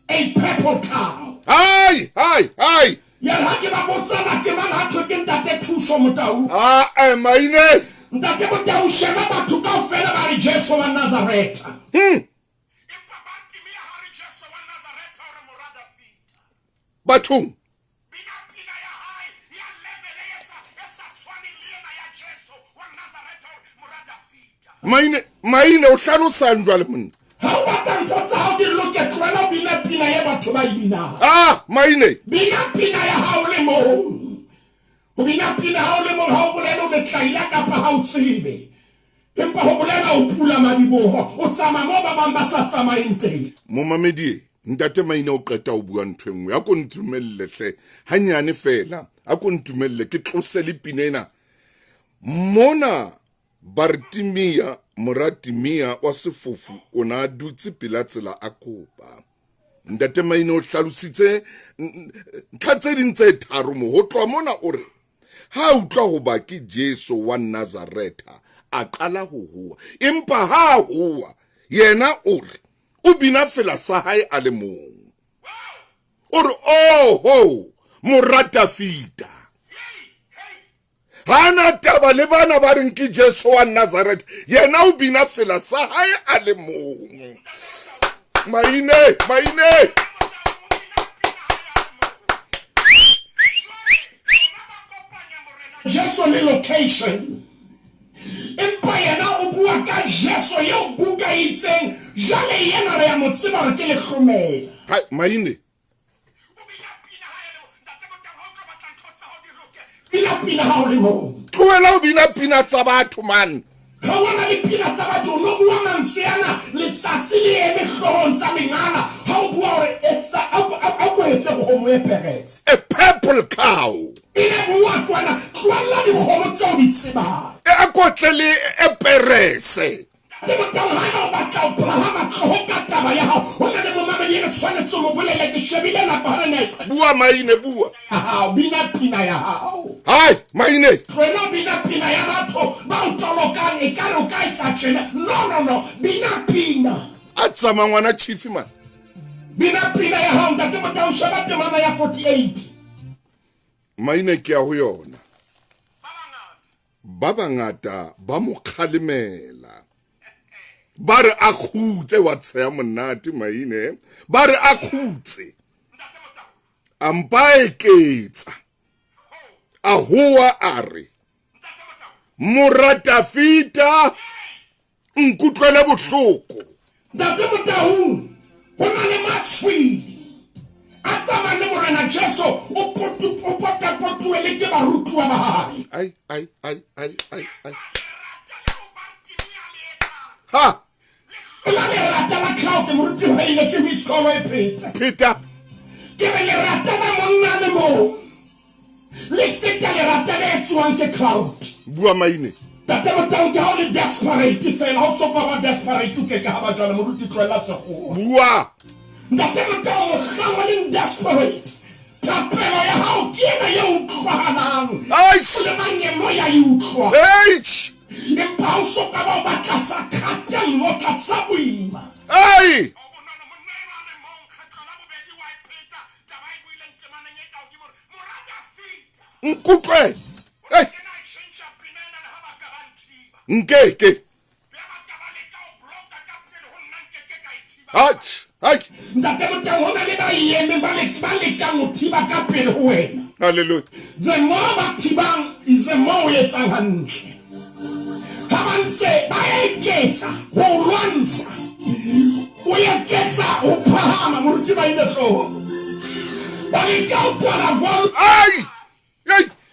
a purple cow hai ya ha ke ba botsana ke mang ha tshweke ntate thuso motau maine ntate motau sheba batho ka ofela ba re Jesu wa Nazareta empa ba timia ha re Jesu wa Nazareta ore morada fita bathong maine o hlalosang jwale monna ha o batla ntho tsa hao di loke tloela bina pina ya batho ba ibina maine bina pina ya hao le moo o bina pina hao le moo ha o bolela o betlaila kapa ha o tsebe empa ho bolela o pula madiboho o tsama mo ba bang ba sa tsamaeng teng momamedi ntate maine o qeta o bua ntho engwe a ko ntumelle hle hanyane fela a ko ntumelle ke tlose le pinena mona Bartimia Moratimia wa sefofu o na dutse pela tsela a kopa ntate maine o hlalositse tlhatse dintse tharo mo ho tloa mona o re ha utlwa ho ba ke Jesu wa Nazareta a qala ho hoa empa ha hoa yena o re o bina fela sa hae a le mong o re morata fita hana taba le bana ba reng ke Jesu wa Nazareth yena o bina fela sa hae a le mong Maine. Just on the location. Empire now bua ka Jesu yo buka itseng jale yena ya motseba re ke le khomela. Hai Maine. Pina ha o le mo. Tloela o pina tsa batho man. Ga wana le pina tsa batho no bua mantswana le tsatsi le eme hlong tsa mengana ha o bua hore etsa a go etse go mo eperes. A purple cow. Ine bua twana kwala di go tsa o ditseba. A kotlele eperese. Te botang ha ba tla Abraham go ka taba ya ha o na le mo mamedi le tshwanetse mo bolele ke shebile na ba rene. Bua Maine bua. Ha pina ya ha. Hai Maine. Kwena pina ya batho ba o tolokang e ka re ka itsa tshena. No pina. A tsama ngwana chief man. Pina ya ha ntate botang sheba temana ya 48. Maine ke ya ho yona. Ba bangata ba mo khalemela. Ba re a khutse wa tsaya monate Maine. Ba re a khutse. Ampa eketsa. A hoa are. Muratafita nkutlwela bohloko. Ntate Motau hona le matswili. A tsama le morena Jesu o potu ele ke barutwa ba hae. Ai. Ha! La le rata la cloud moruti ba ile ke miskolo e Peter. Ke le rata ba monna le mo. Le feta le rata le tswang ke cloud. Bua Maine. Ntate Motau ke ha le desperate fela o so ba desperate ke ka ba jana moruti tloela se go. Bua. Ntate Motau mo gangwa le desperate. Tapelo ya ha o kiena yo utlwanang. Ai! Le manye mo ya utlwa. Hey! Empa o so ka ba ba tlasa khata mo tlasa buima. Ai! Nkutlwe. Hey! Nkeke. Hai. Ntate Motau hona le ba yeme ba le ka mothiba ka pele ho wena. Hallelujah. The more ba tibang is the more o etsang hantle. Ha ba ntse ba eketsa ho lwantsha. O eketsa o phahama moruti ba ile tlo. Ba le ka o pala vol. Ai!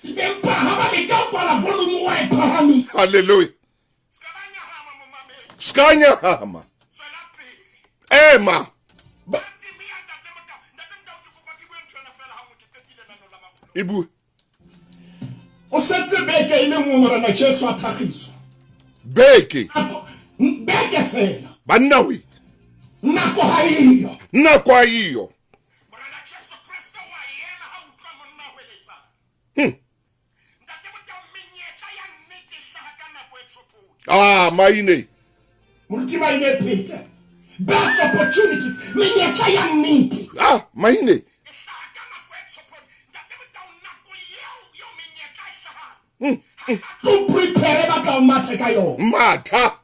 Empa ha ba le ka o pala volume wa e phahami. Hallelujah. Skanya hama. Emma. Ibu. O setse beke ile mo morena Jesu a thagiso. Beke. Beke fela. Banna we. Nako ha iyo. Nako ha iyo. Morena Jesu Kristo wa yena ha utlwa monna hweletsa. Ntate Motau menyetla ya nnete sa ka nako e tsopodi. Maine. Moruti ba ile Peter. Best opportunities menyetla ya nnete. Maine. To prepare ba ka mathe ka yo. Matha.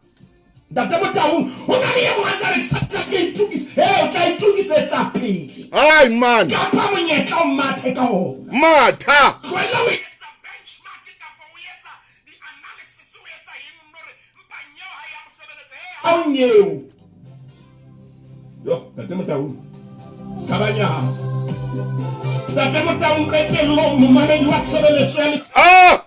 Ntate Motau o na le mo antsa re satsa ke itukis. O tla itukisetsa pele. Ai man. Ka pa monyetla o mathe ka ona. Matha. Kwela we etsa benchmark ka pa o etsa di analysis o etsa eng nore mpanyo ha ya mosebeletse. Au nyeo. Yo, Ntate Motau. Sabanya. Ntate Motau re pe lo mo mamedi wa tsebeletse ya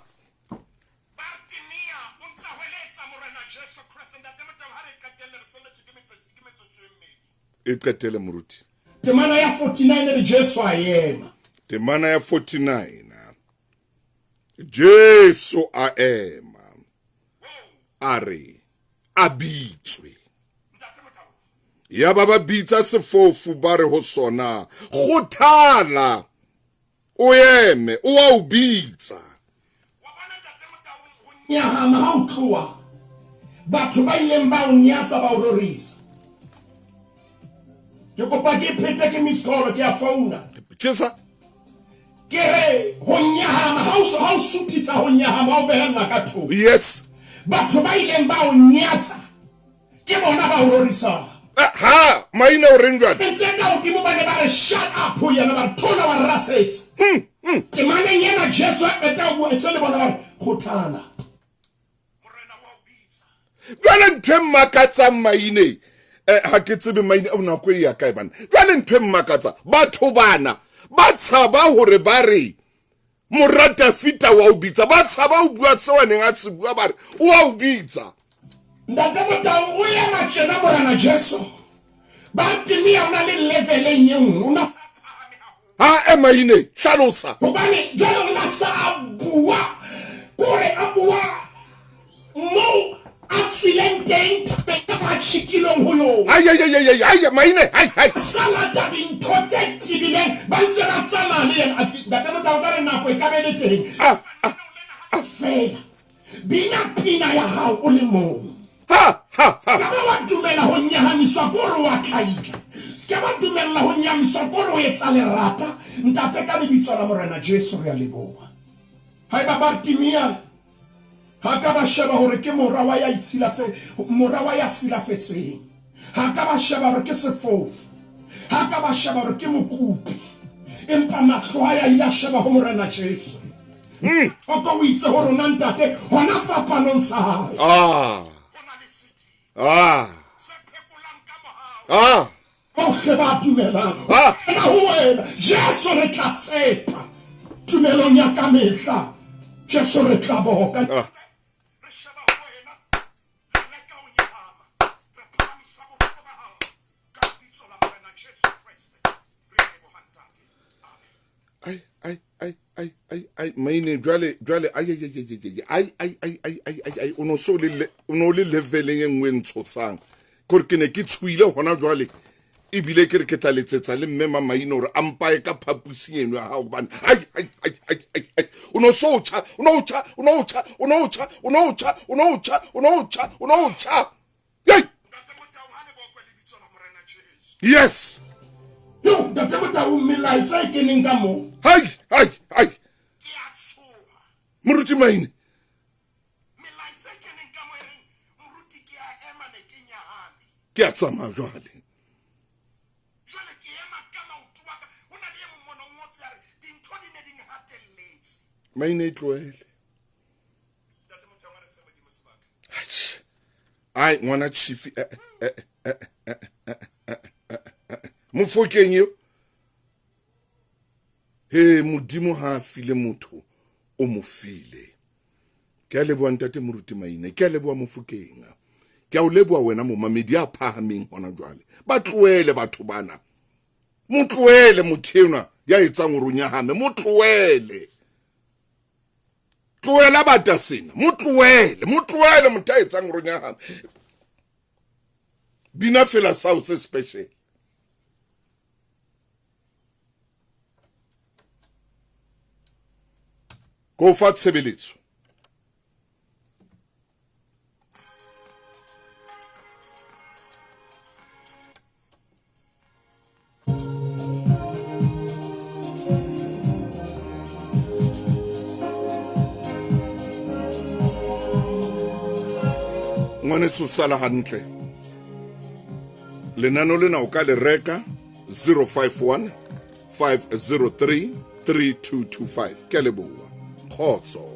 Ikatele muruti. Temana ya 49 le Jesu a yema. Temana ya 49. Jesu a ema. Are abitswe. Ya baba bitsa sefofu ba re ho sona. Khothala. O eme, o a ubitsa. Ya hama ha utloa. Batho ba ile mba o nyatsa ba o rorisa. Yo kopa ke phete ke miskolo ke a fauna. Tshesa. Kere ho nyahama ha o sutisa ho nyahama ha o behella ka thoko. Yes. Batho ba ile mba o nyatsa. Ke bona ba o rorisa. ha maina o reng jwale ntse ka o mo ba ne ba re shut up ho yana ba thola wa rasetsa ke mane nyena Jesu a eta o se le bona ba khothala morena wa ubitsa jwale ntwe makatsa maine ha ke tsebe maine o na go ya kae bana jwale ntwe makatsa batho bana ba tshaba hore ba re morata fita wa ubitsa ba tshaba o bua se wa neng a se bua ba re o a ubitsa ndate motao o ya matjena morena Jesu ba timia una le level e nyeng una ha maine hlalosa hobane jalo una sa bua kore abua mo accident peka ba chikilong ho yo ay maine hay salata din totse tibileng ba ntse ba tsama le yena ndate motao ka re nako e ka be le teng fela pina ya hao o le mong Skaba wa dumela ho nyahamiswa koro wa tlaika. Skaba dumela ho nyahamiswa koro etsa lerata. Ntate ka lebitso la morena Jesu re a leboha. Hai ba Bartimia. Ha ka ba sheba hore ke morawa ya morawa ya silafetseng. Ha ka ba sheba hore ke sefofu. Ha ka ba sheba hore ke mokupi. Empa mahlo ya ila sheba ho morena Jesu. Oko o itse hore o ntate hona fapanong sa hae. O sheba dumela. Na huwena Jesu re tla tsepa. Tumelong ya ka mehla. Jesu re tla boka. Re sheba huwena. Le ka o nyahama. Re phamisa bophelo ba hao. Ka bitso la morena Jesu Kriste. Re leboha ntate. Ai maine jwale ai ono le leveleng e nngwe ntshosang kore ke ne ke tshwile hona jwale ebile ke re ke tla letsetsa le mme maine hore ampae ka phapusi eno ya hao bana ai yes yo ndate motao mmelaetsa e keneng ka mo hai moruti maine melaetsa e keneng ka mo ere moruti ke a ema le ke nyahame ke a tsamaya jwale ke ema ka maoto wa ka o na le e mmono ngotse a re dintho di ne di ngatelletse maine e tloele ai ngwana chief mofokeng yo he modimo ha file motho o mo file ke a leboa ntate moruti maine ke a leboa mofokeng ke a o leboa wena momamedi a phahameng hona jwale ba tloele batho bana mo tloele mothena ya etsang hore o nyahame mo tloele tloela bata sena mo tloele motho a etsang hore o nyahame bina fela sao se special go fa tshebeletso ngwane so sala hantle lenano lena o ka le reka 051 503 3225 ke leboa khotso